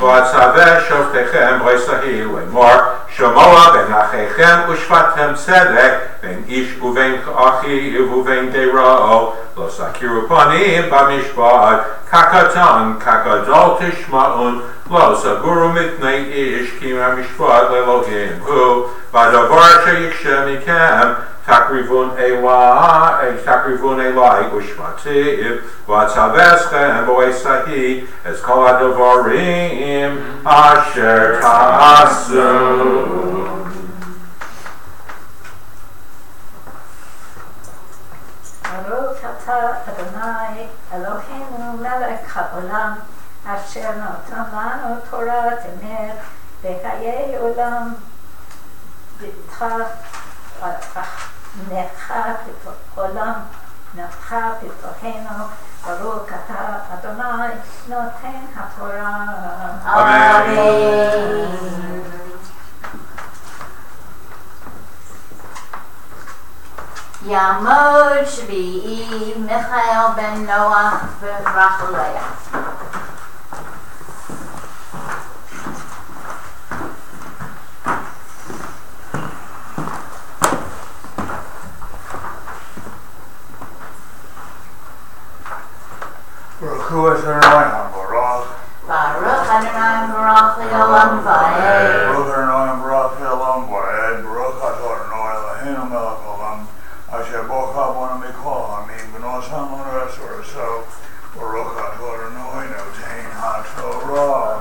ואצווה שופטיכם וישראל לאמור שמוע בין אחיכם ושפטתם צדק בין איש ובין אחיו ובין דירו לא סקירו פנים במשפט כקטן כגדול תשמעון לא סגורו מפני איש כי מהמשפט לאלוהים הוא בדבר שיקשה מכם תקריבון אלי ושמעתיו ואצווכם וישראל את כל הדברים אשר תעשו. ברוך אתה אדוני אלוהינו מלך העולם אשר נתן לנו תורת אמת בחיי עולם נתך בתוכנו ברוך אתה אדוני נותן התורה. אמן. יעמוד שביעי מיכאל בן נוח ורחליה. Baruch Adonai HaBarach. Baruch Adonai Baruch Le'olam Va'ed. Baruch Adonai Baruch Le'olam Va'ed. Baruch Adonai Eloheinu melech haolam asher bocha banu mikol ha'amim v'nosan lanu esraso. Baruch Adonai noten haTorah.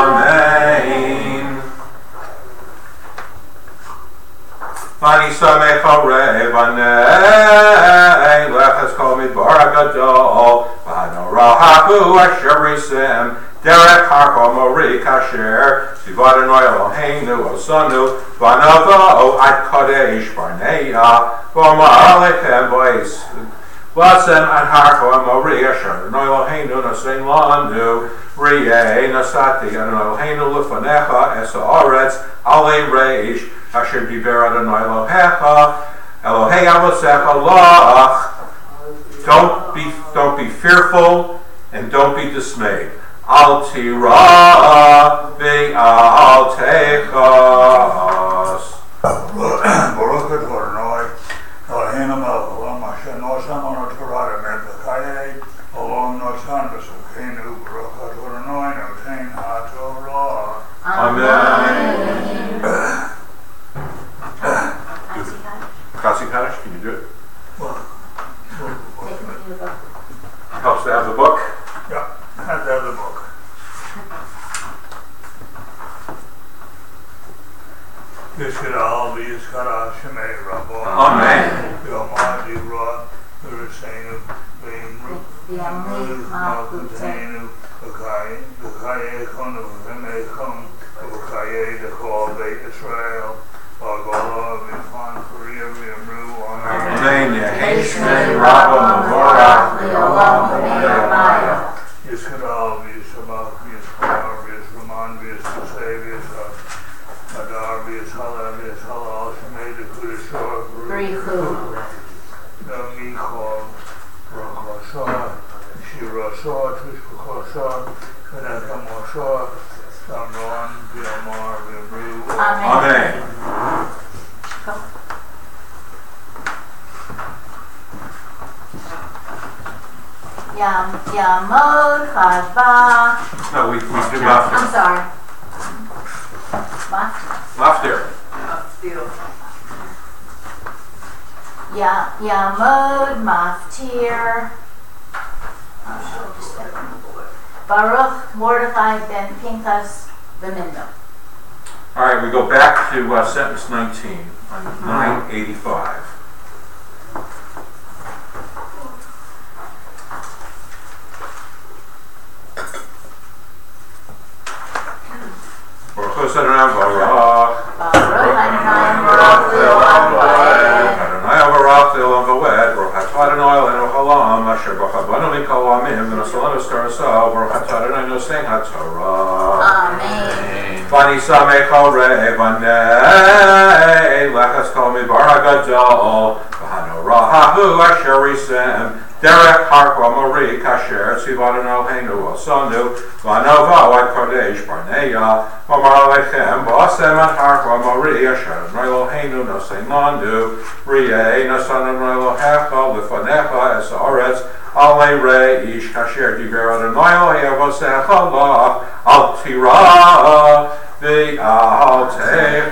Amen. Ani samech harev anei lechas kol midbar hagadol v'hanora haku asher risem derech hakom ori kasher sivad Adonai Eloheinu osanu v'navo ad kadesh barneya v'omar alechem v'es Lasem ad hakom ori asher Adonai Eloheinu nasein lanu Rieh nasati Adonai Eloheinu lefanecha es haaretz alei reish Asher diber Adonai Elohecha Elohei avosecha lach. Don't be fearful and don't be dismayed. Al tira ve'al techas. Baruch Adonai Eloheinu melech haolam asher nosan lanu Torah emet b'chayei olam nosan b'sukeinu. Baruch Adonai noten haTorah. Amen. Kasi Kaddish, can you do it? Helps to have the book. Yeah, have to have the book. Yishkadal v'yishkadal shemei rabbo. Amen. Yomad yivra v'riseinu v'imru malkuteinu v'chayechonu v'mechon v'chayei d'chol beit Yisrael v'agola v'ifan Korea v'imru Amen. Amen. Yeheshmei Rabba Mevorach Le'olam V'Yirmaya. Yishkadal v'yishabach v'yishkar v'yishraman v'yishkasei v'yishadar v'yishala v'yishalal shemei d'kudeshor Brichu. Michal Rachashah Shirashah Tushbachashah Kenekamashah Damron V'Amar V'Amru. Amen. Yamod Chava. No, we do laughter. I'm sorry. What? Laughter. Yamod Maftir. Baruch Mordechai ben Pinchas v'Minno. All right, we go back to sentence 19 on 985. Baruch Adonai Baruch. Baruch Adonai Baruch le'olam v'ed. Adonai avarach le'olam v'ed. Baruch atah Adonai Eloheinu haolam, asher bacha banu mikol ha'amim, v'nasa lanu es toraso. Baruch atah Adonai nosein haTorah. Amen. Vani samech harei vanei lechas kol midbar hagadol v'hanorah hahu asher risem derech harkwa mori kasher tzivad Eloheinu osanu v'anova ad kodesh barneya v'amar alechem v'asem ad harkwa mori asher Eloheinu nosein landu ri'ei nasan Elohecha lefanecha es haaretz Ale reish kasher diver Adonai Eloheinu vosecha la al tirah ve'al techas.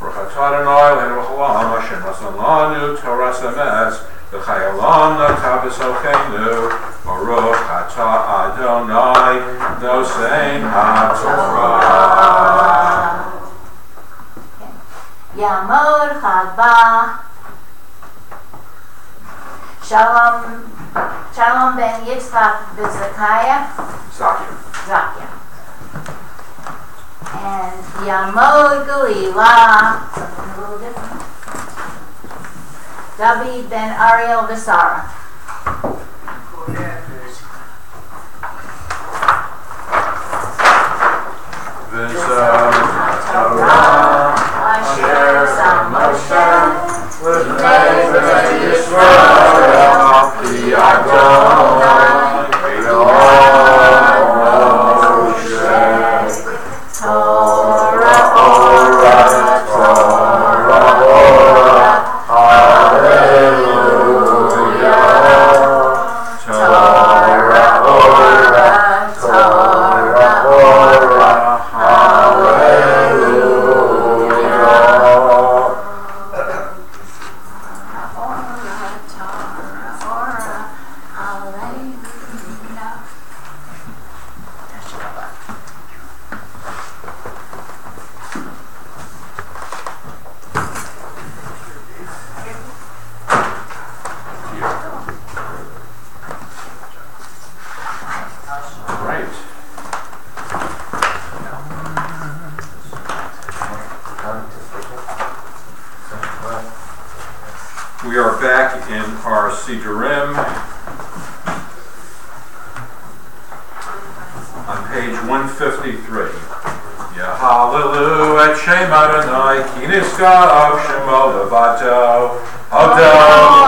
Baruch atah Adonai Eloheinu haolam asher nasan lanu Toras emes v'chayalam natav b'socheinu. Baruch atah Adonai nosein haTorah. Yamod Chava. Shalom ben Yitzchak Bezakaya. Zakia. And Yamod Galila. Something a little different. David ben Ariel Visara. We are back in our Sidurim on page 153. Hallelu et Shem Adonai ki niskav shemo levato Hodel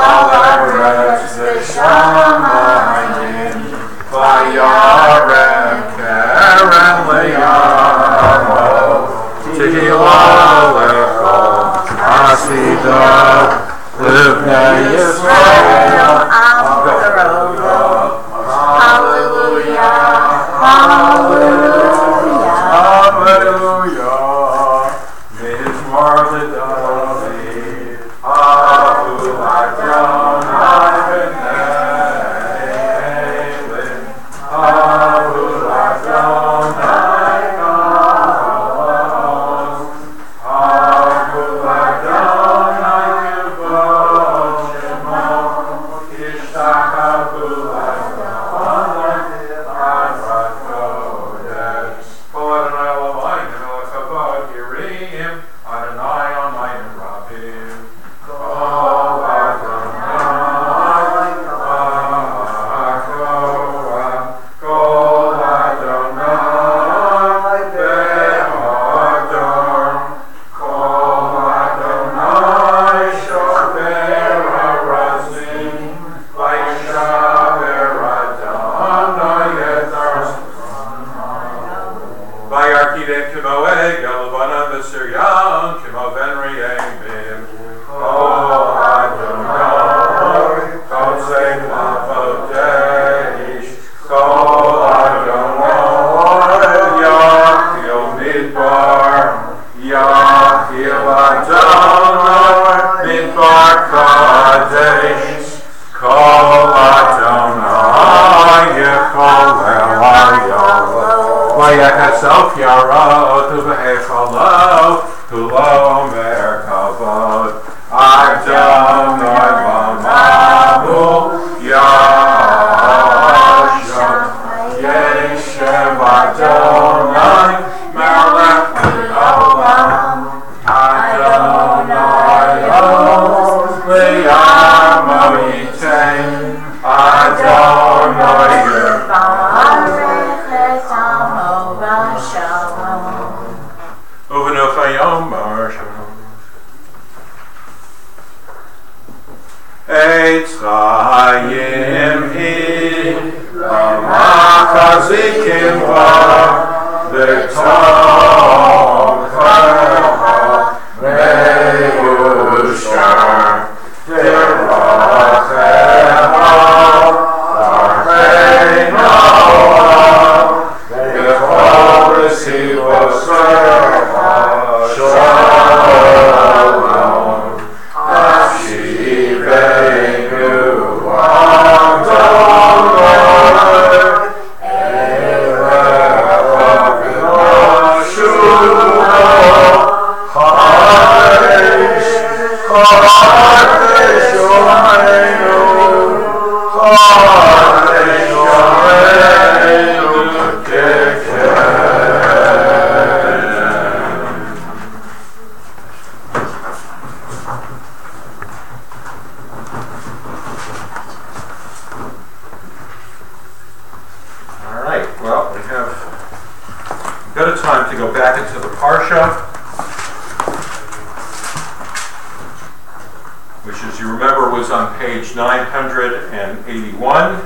al eretz v'shamayim vayarem keren leyamo tehila lechol hasidah Livnei Yisrael Hallelujah, hallelujah, hallelujah. Mizmor leDavid, Ahu Adonai v'neilin, Ahu Adonai Kavod, Ahu Adonai Kavod Shemo, Yishtachavu Adonai Adonai Kodesh. Kol Adonai Eloheinu melech havod yireim, Adonai Almighty Rabim. Kol Adonai Bakoa, Kol Adonai Be'adar, Kol Adonai Shofer HaRazim, Vayishaver Adonai et Vayarkidem kimo egel levanan v'siryan kimo ven re'emim. Kol Adonai kotzei lavodesh, Kol Adonai yachil midbar, yachil Adonai midbar kadesh, Kol Adonai yecholel hayol. Vayachasok yarot uvehechalo kulo omer kavod Adonai lamahu yasham Yeshev Adonai melech le'olam Parsha. Eitz Chaim hi L'machazikim ba V'tom Chaim Me'ushar Tirachem Archein Olam V'chol Resivosem Shalom Ashivenu Adonai Elecha V'nashuna Chadesh Chadesh Yomeinu Chadesh Yomeinu Keken. All right, well, we have a bit of time to go back into the Parsha, which, as you remember, was on page 981.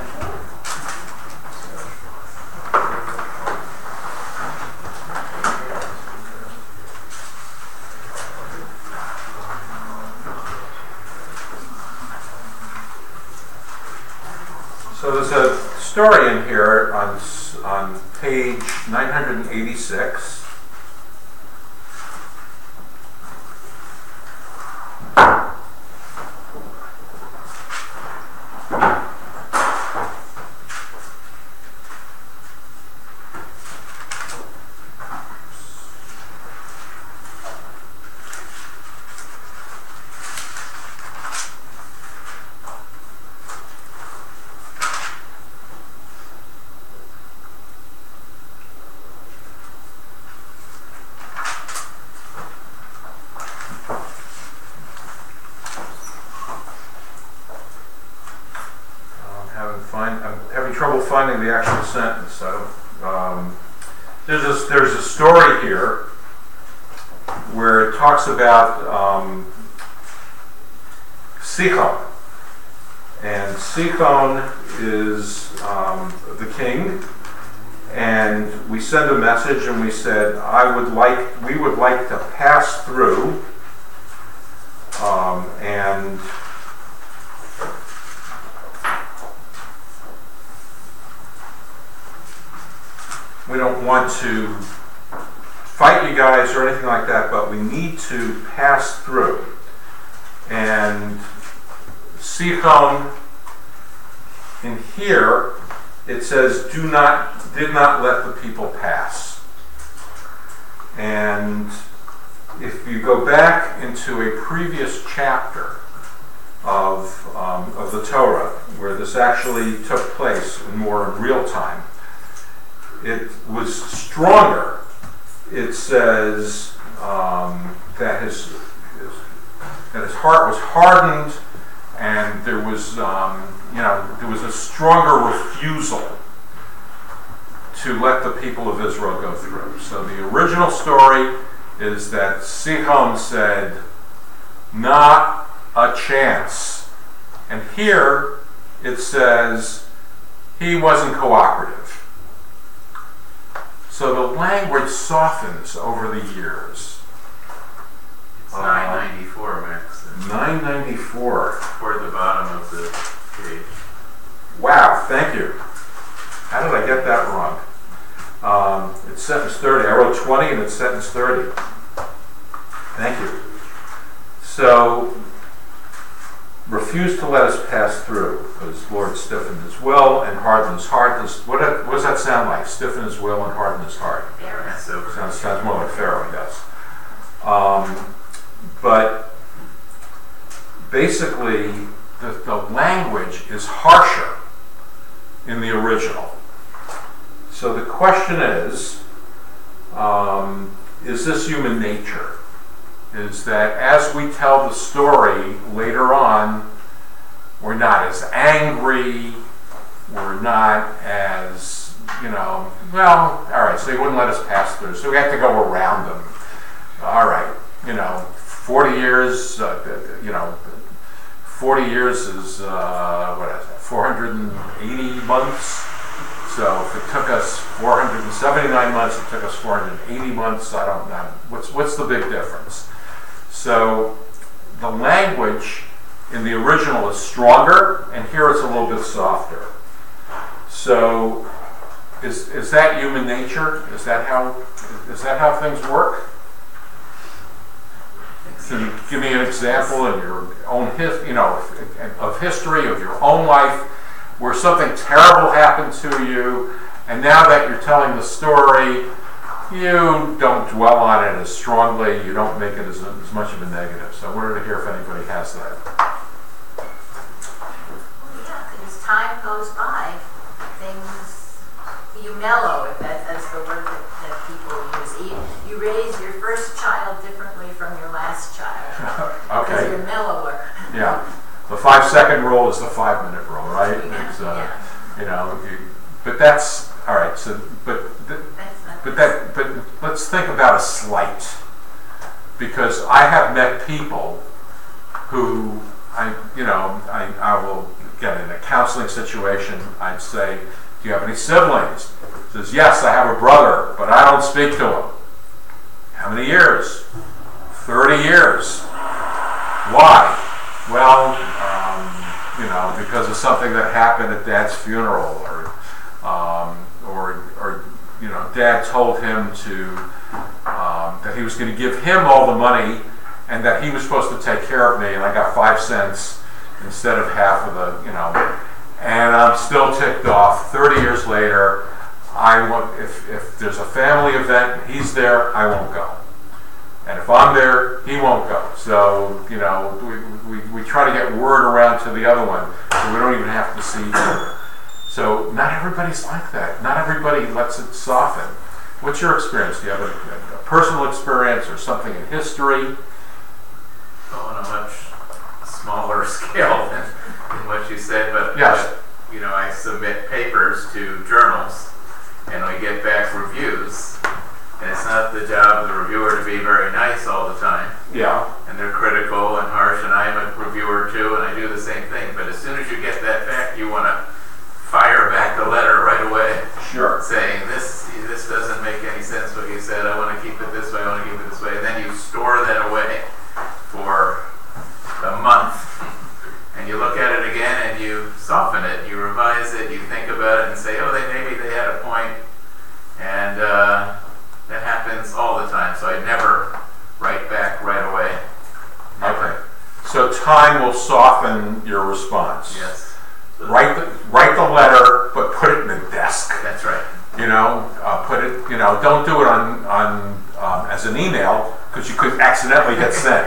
So there's a story in here on page 986. I'm having trouble finding the actual sentence. So there's a story here where it talks about Sichon, and Sichon is the king, and we send a message and we said we would like to pass through, and we don't want to fight you guys or anything like that, but we need to pass through. And Sichon, in here, it says, did not let the people pass. And if you go back into a previous chapter of the Torah, where this actually took place more in real time, it was stronger. It says that his heart was hardened, and there was there was a stronger refusal to let the people of Israel go through. So the original story is that Sichon said, "Not a chance," and here it says he wasn't cooperative. So the language softens over the years. It's 994, Max. 994. Toward the bottom of the page. Wow, thank you. How did I get that wrong? It's sentence 30. I wrote 20 and it's sentence 30. Thank you. So, refuse to let us pass through, because Lord stiffened his will and hardened his heart. What does that sound like? Stiffen his will and harden his heart. Sounds more like Pharaoh, yes. But basically, the language is harsher in the original. So the question is this human nature? Is that as we tell the story later on, we're not as angry, we're not as, all right, so he wouldn't let us pass through, so we have to go around them. All right, 40 years, 40 years is, what is that, 480 months? So if it took us 479 months, it took us 480 months, I don't know. What's the big difference? So the language in the original is stronger, and here it's a little bit softer. So is that human nature? Is that how things work? Can you give me an example in your own of history of your own life where something terrible happened to you, and now that you're telling the story, you don't dwell on it as strongly, you don't make it as much of a negative. So I wanted to hear if anybody has that. Yeah, as time goes by, things, you mellow, if that's the word that people use. You raise your first child differently from your last child. Okay. Because you're mellower. Yeah. The 5-second rule is the 5-minute rule, right? Yeah, It's, yeah. But that's, all right, so, but let's think about a slight. Because I have met people who, I will get in a counseling situation, I'd say, do you have any siblings? He says, yes, I have a brother, but I don't speak to him. How many years? 30 years. Why? Well, because of something that happened at Dad's funeral, or Dad told him that he was going to give him all the money, and that he was supposed to take care of me, and I got 5 cents instead of half of the, and I'm still ticked off. 30 years later, if there's a family event and he's there, I won't go. And if I'm there, he won't go. So, we try to get word around to the other one, so we don't even have to see each other. So not everybody's like that. Not everybody lets it soften. What's your experience? Do you have a personal experience or something in history? Well, on a much smaller scale than what you said, but yes. I submit papers to journals, and we get back reviews. And it's not the job of the reviewer to be very nice all the time. Yeah. And they're critical and harsh, and I'm a reviewer too, and I do the same thing. But as soon as you get that back, you want to fire back the letter right away. Sure. Saying, this doesn't make any sense what you said, I want to keep it this way, I want to keep it this way. And then you store that away for a month. And you look at it again and you soften it, you revise it, you think about it and say, maybe they had a point. And that happens all the time, so I never write back right away. Never. Okay. So time will soften your response. Yes. Write the letter, but put it in the desk. That's right. Put it. Don't do it on as an email, because you could accidentally get sent.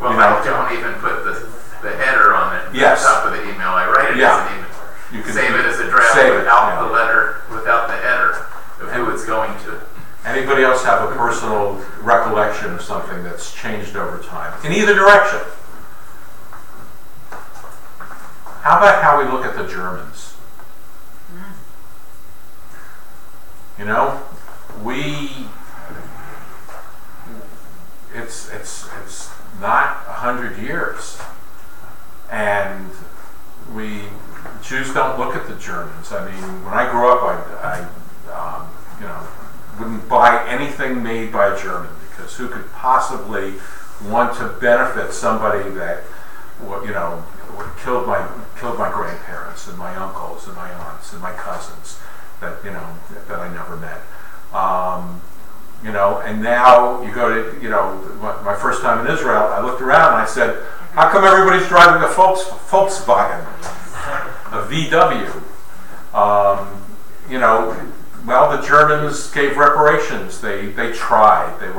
Well, I don't even put the header on it. Yes. On top of the email, I write it as an email. You can save it as a draft without the letter, without the header of who it's going to. Anybody else have a personal recollection of something that's changed over time? In either direction. How about how we look at the Germans? It's not 100 years. And Jews don't look at the Germans. I mean, when I grew up, I wouldn't buy anything made by a German, because who could possibly want to benefit somebody that killed my grandparents and my uncles and my aunts and my cousins that I never met. And now you go to my first time in Israel, I looked around and I said, how come everybody's driving a Volkswagen, a VW? Well, the Germans gave reparations. They tried. They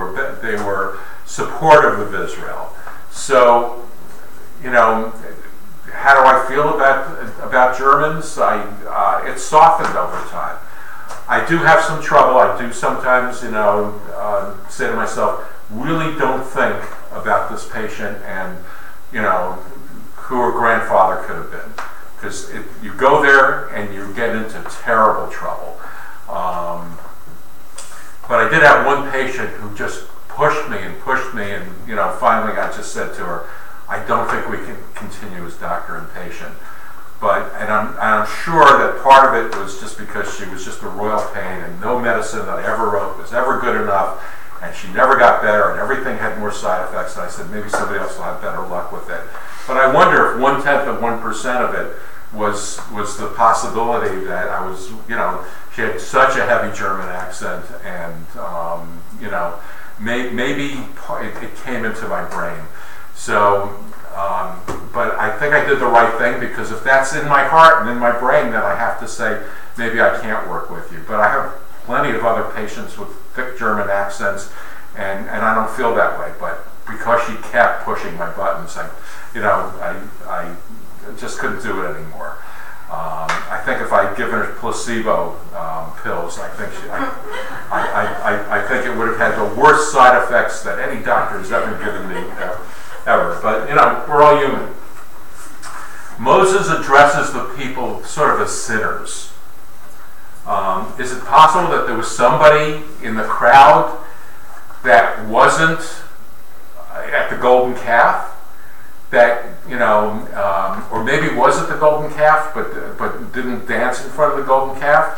were supportive of Israel. So, how do I feel about Germans? It's softened over time. I do have some trouble. I do sometimes, say to myself, really don't think about this patient and, who her grandfather could have been. Because you go there and you get into terrible trouble. But I did have one patient who just pushed me, and finally I just said to her, I don't think we can continue as doctor and patient. And I'm sure that part of it was just because she was just a royal pain, and no medicine that I ever wrote was ever good enough, and she never got better, and everything had more side effects. And I said, maybe somebody else will have better luck with it. But I wonder if 1/10 of it was the possibility that I was, she had such a heavy German accent, and maybe it came into my brain. So, but I think I did the right thing, because if that's in my heart and in my brain, then I have to say, maybe I can't work with you. But I have plenty of other patients with thick German accents, and I don't feel that way. But because she kept pushing my buttons, I just couldn't do it anymore. I think if I'd given her placebo pills, I think it would have had the worst side effects that any doctor has ever given me ever. But we're all human. Moses addresses the people sort of as sinners. Is it possible that there was somebody in the crowd that wasn't at the golden calf? That or maybe was at the golden calf, but didn't dance in front of the golden calf.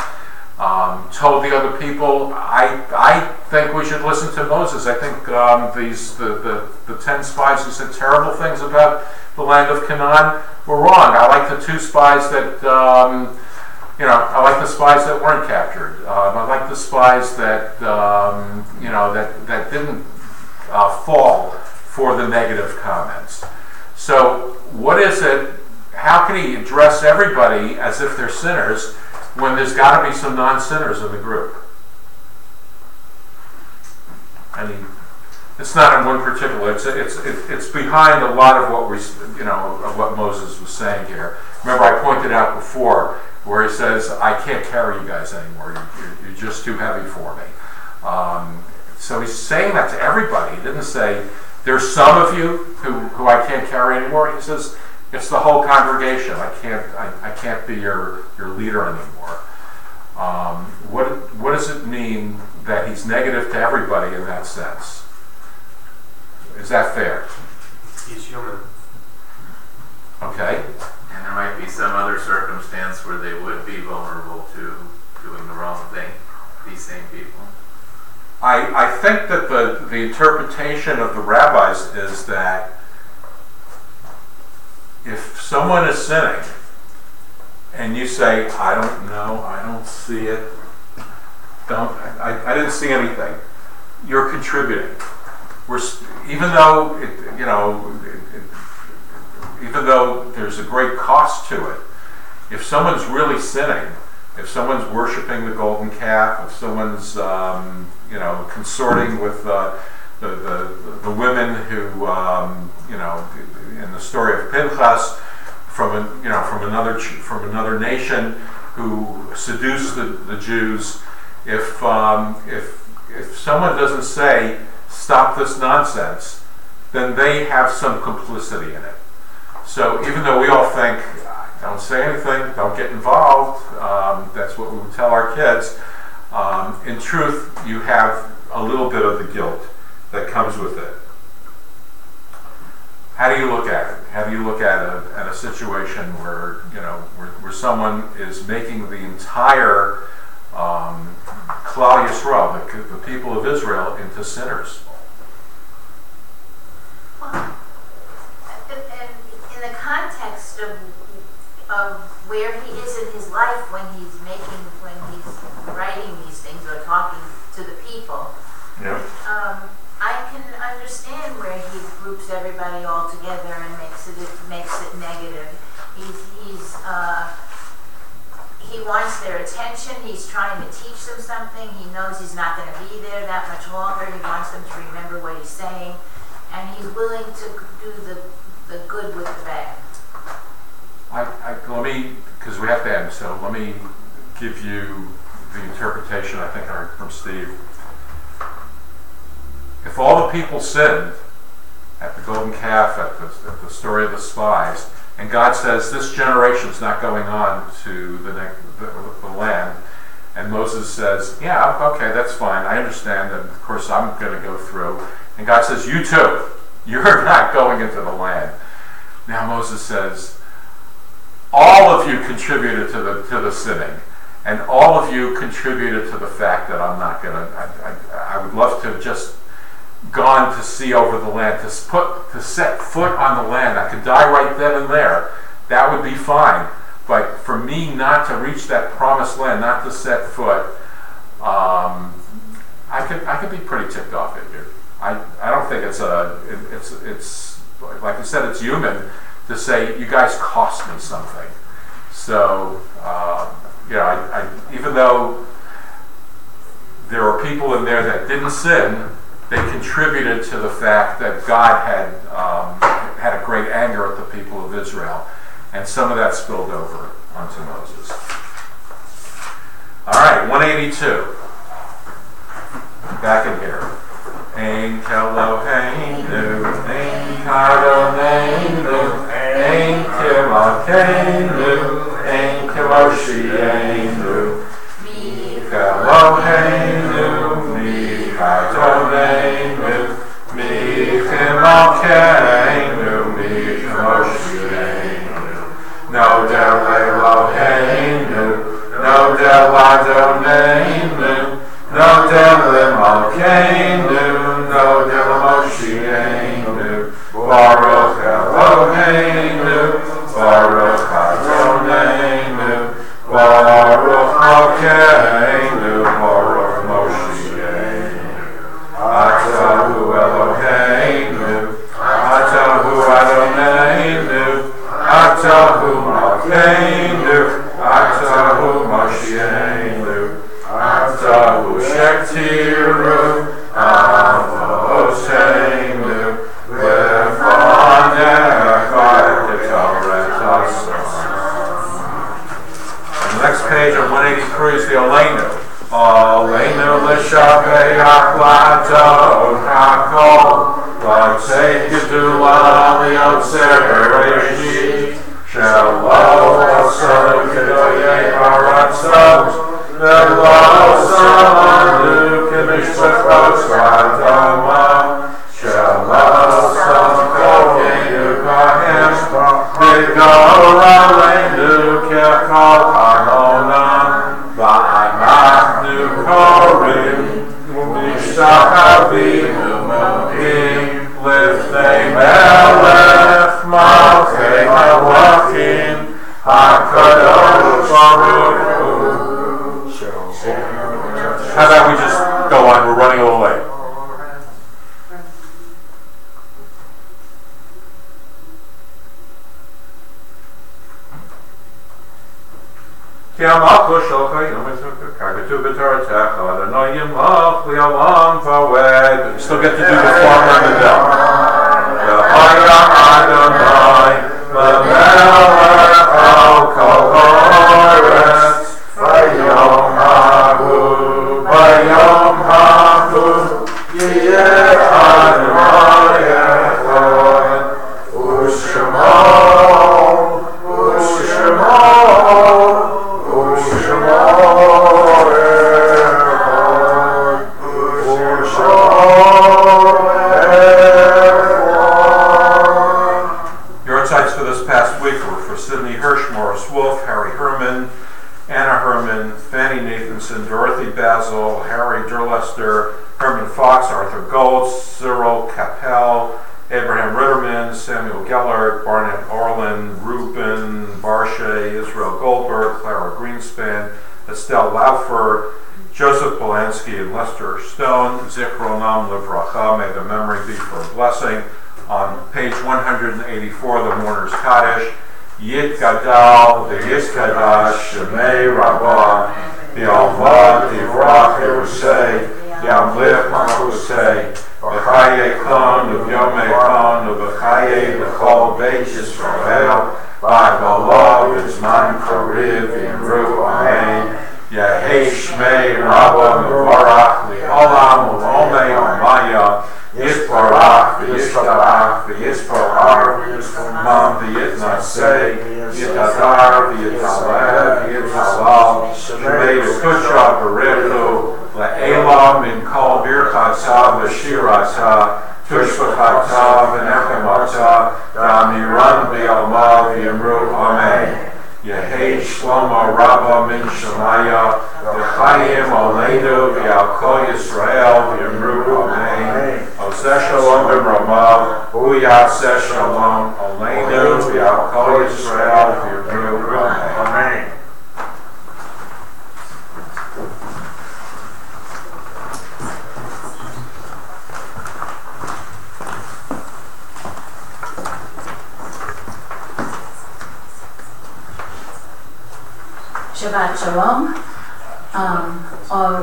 Told the other people, I think we should listen to Moses. I think the 10 spies who said terrible things about the land of Canaan were wrong. I like the 2 spies that I like the spies that weren't captured. I like the spies that that didn't fall for the negative comments. So what is it? How can he address everybody as if they're sinners when there's got to be some non-sinners in the group? I mean, it's not in one particular. It's behind a lot of what of what Moses was saying here. Remember, I pointed out before where he says, "I can't carry you guys anymore. You're just too heavy for me." So he's saying that to everybody. He didn't say, "There's some of you who I can't carry anymore." He says, it's the whole congregation. I can't be your leader anymore. What does it mean that he's negative to everybody in that sense? Is that fair? He's human. Okay. And there might be some other circumstance where they would be vulnerable to doing the wrong thing, these same people. I think that the interpretation of the rabbis is that if someone is sinning and you say, I don't know, I don't see it, I didn't see anything, you're contributing. Even though there's a great cost to it, if someone's really sinning, if someone's worshiping the golden calf, if someone's consorting with the women who in the story of Pinchas from another nation who seduced the Jews, if someone doesn't say stop this nonsense, then they have some complicity in it. So even though we all think, don't say anything, don't get involved, that's what we would tell our kids, in truth, you have a little bit of the guilt that comes with it. How do you look at it? How do you look at a situation where someone is making the entire Klal Yisrael, the people of Israel, into sinners? Well, and in the context of where he is in his life when he's writing these things or talking to the people, yeah. I can understand where he groups everybody all together and makes it negative. He wants their attention. He's trying to teach them something. He knows he's not going to be there that much longer. He wants them to remember what he's saying, and he's willing to do the good with the bad. Let me, because we have to end, so let me give you the interpretation I think I heard from Steve. If all the people sinned at the golden calf, at the story of the spies, and God says this generation's not going on to the land, And Moses says, yeah, okay, that's fine, I understand, and of course I'm going to go through. And God says, you too, you're not going into the land. Now Moses says, all of you contributed to the sinning, and all of you contributed to the fact that I'm not going to, I would love to have just gone to see over the land, to set foot on the land. I could die right then and there. That would be fine. But for me not to reach that promised land, not to set foot, I could be pretty ticked off at you. I don't think it's like you said, it's human to say you guys cost me something. So even though there are people in there that didn't sin, they contributed to the fact that God had a great anger at the people of Israel. And some of that spilled over onto Moses. All right, 182. Back in here. Ein Eloheinu, Ein Adoneinu, Ein Kimokeinu, Ein Kimoshienu, Mi Eloheinu, Mi Adoneinu, Mi Kimokeinu, Mi Kimoshienu. No del Eloheinu, no del Adoneinu, no del Malkeinu, no del Moshienu, Baruch Eloheinu, Baruch Adoneinu, Baruch Malkeinu, Baruch Moshienu. Atahu Eloheinu, Atahu Adoneinu, Atahu Malkeinu, Atahu Moshienu, Atahu Shektiru, Avoseinu, Lefanecha Eketoret Ason. On the next page on 183 is the Oleinu. Oleinu l'shabeach l'adon hakol, l'tzeit gedula liotzer bereshit, shelo asanu kedoyei haratzot, velo asanu kemishpachos ha'adama, shelo asanu kokeinu kahem, v'gol aleinu kechol haronam, v'anachnu korim, mishtachavinu modim, lifnei melech malchei malachim, HaKadosh Baruch Hu. How about we just go on? We're running a little late. You still get to do the farmer and the devil. Dorothy Basil, Harry Durlester, Herman Fox, Arthur Gold, Cyril Capel, Abraham Ritterman, Samuel Gellert, Barnett Orlin, Ruben Barshay, Israel Goldberg, Clara Greenspan, Estelle Laufer, Joseph Polanski, and Lester Stone. Zichronam Livracha, may the memory be for a blessing. On page 184, the Mourner's Kaddish, Yit Gadal, the Yiskadash, Shemei Rabbah, Yalvad Divrach Yerusei, Yamliv Machusei, V'chaye Kon, V'yomei Kon, V'chaye L'chol Beit Yisrael, V'agolav V'zman Kariv Yimru Amen, Yehei Shmei Rabba Mevarach Li'olam U'omei Omaya, Yisparach V'yishtabach V'yisparar V'yistamam v'yitnaseh, v'yitadar, v'yitaleh, v'yithalal, shemei v'kusha b'richu, le'elam min kol birchata v'shirata, tushvachata v'nechemata, damiran v'yalma v'yamru amen. Yehei Shlomo Rabba min Shemaya, v'chayim oleinu v'yal kol Yisrael v'yamru amen. Oseh shalom b'mramav, hu yaseh shalom oleinu v'yal kol Yisrael v'yamru amen. Shabbat Shalom. On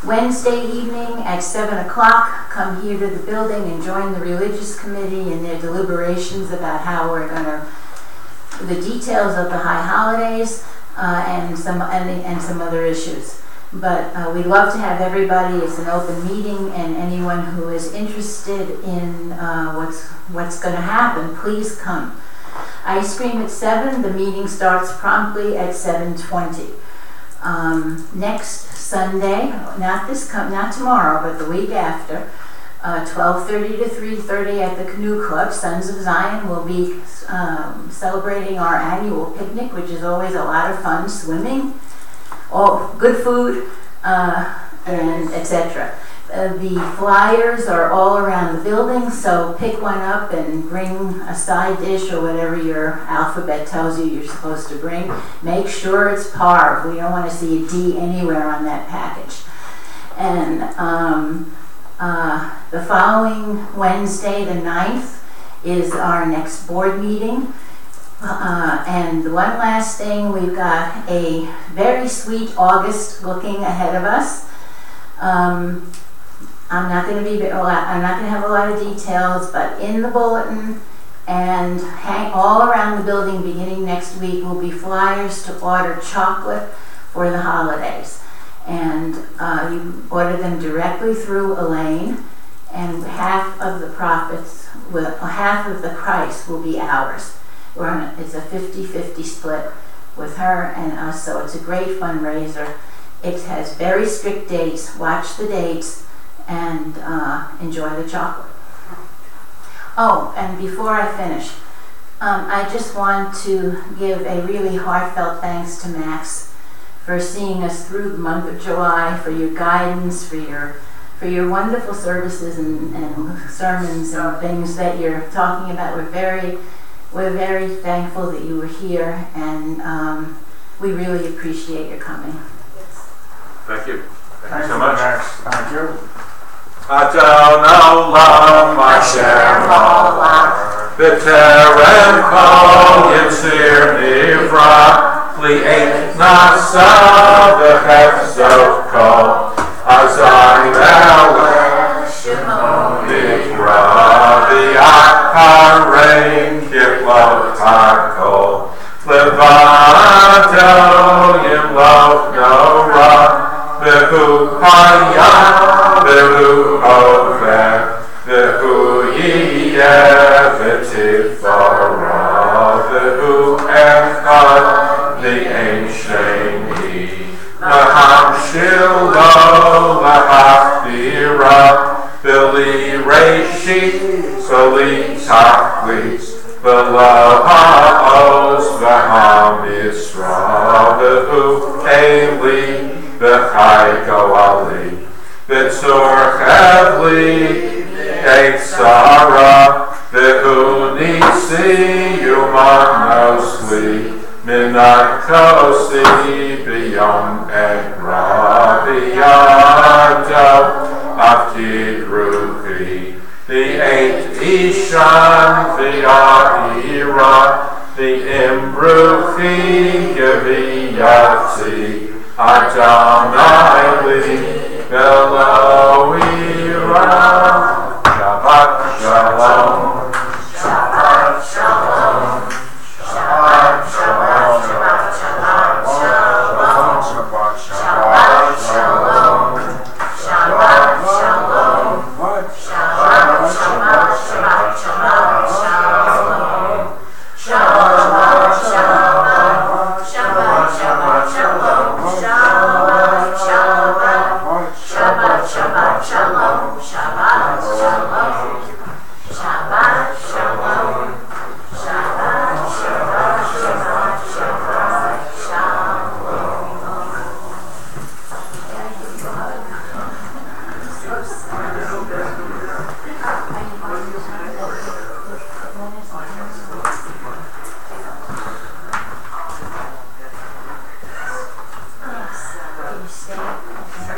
Wednesday evening at 7 o'clock, come here to the building and join the religious committee in their deliberations about how we're going to, the details of the high holidays and some other issues. But we'd love to have everybody. It's an open meeting, and anyone who is interested in what's going to happen, please come. Ice cream at 7. The meeting starts promptly at 7:20. Next Sunday, not tomorrow, but the week after, 12:30 to 3:30 at the Canoe Club. Sons of Zion will be celebrating our annual picnic, which is always a lot of fun. Swimming, good food, and etc. The flyers are all around the building, so pick one up and bring a side dish or whatever your alphabet tells you you're supposed to bring. Make sure it's Parv. We don't want to see a D anywhere on that package. And the following Wednesday, the 9th, is our next board meeting. And one last thing, we've got a very sweet August looking ahead of us. I'm not going to have a lot of details, but in the bulletin and hang all around the building beginning next week will be flyers to order chocolate for the holidays. And you order them directly through Elaine, and half of the price will be ours. It's a 50-50 split with her and us, so it's a great fundraiser. It has very strict dates. Watch the dates and enjoy the chocolate. Oh, and before I finish, I just want to give a really heartfelt thanks to Max for seeing us through the month of July, for your guidance, for your wonderful services and sermons and things that you're talking about. We're very thankful that you were here, and we really appreciate your coming. Thank you. Thank you so much. Max. Thank you. Adon Olam Asher Malach B'terem Kol Yitzir Nivra Li'et Nasa V'Hefzot Kol Azai Melech Shemo Nikra V'Yacharein Kiplot HaKol Levado Yimlot Norah V'Hu Hayah V'hu Ofer, V'hu Yiyeh V'Tifara, V'hu Echad V'Ein Sheni, L'hamshil Lo L'hachbira, V'li Reishit, V'li Tachlit, V'lo Ha'oz V'ham Yisra, V'hu Eli, V'chai Goali, V'tzor Chavli, Eitzara, V'hu Nisi Yumanosli, Minakosi B'yom Egra, V'yado Avtid Ruchi, V'eit Ishan V'ya'ira, V'imruchi Geviyati, Adonai Li, Elohim, Shabbat Shalom.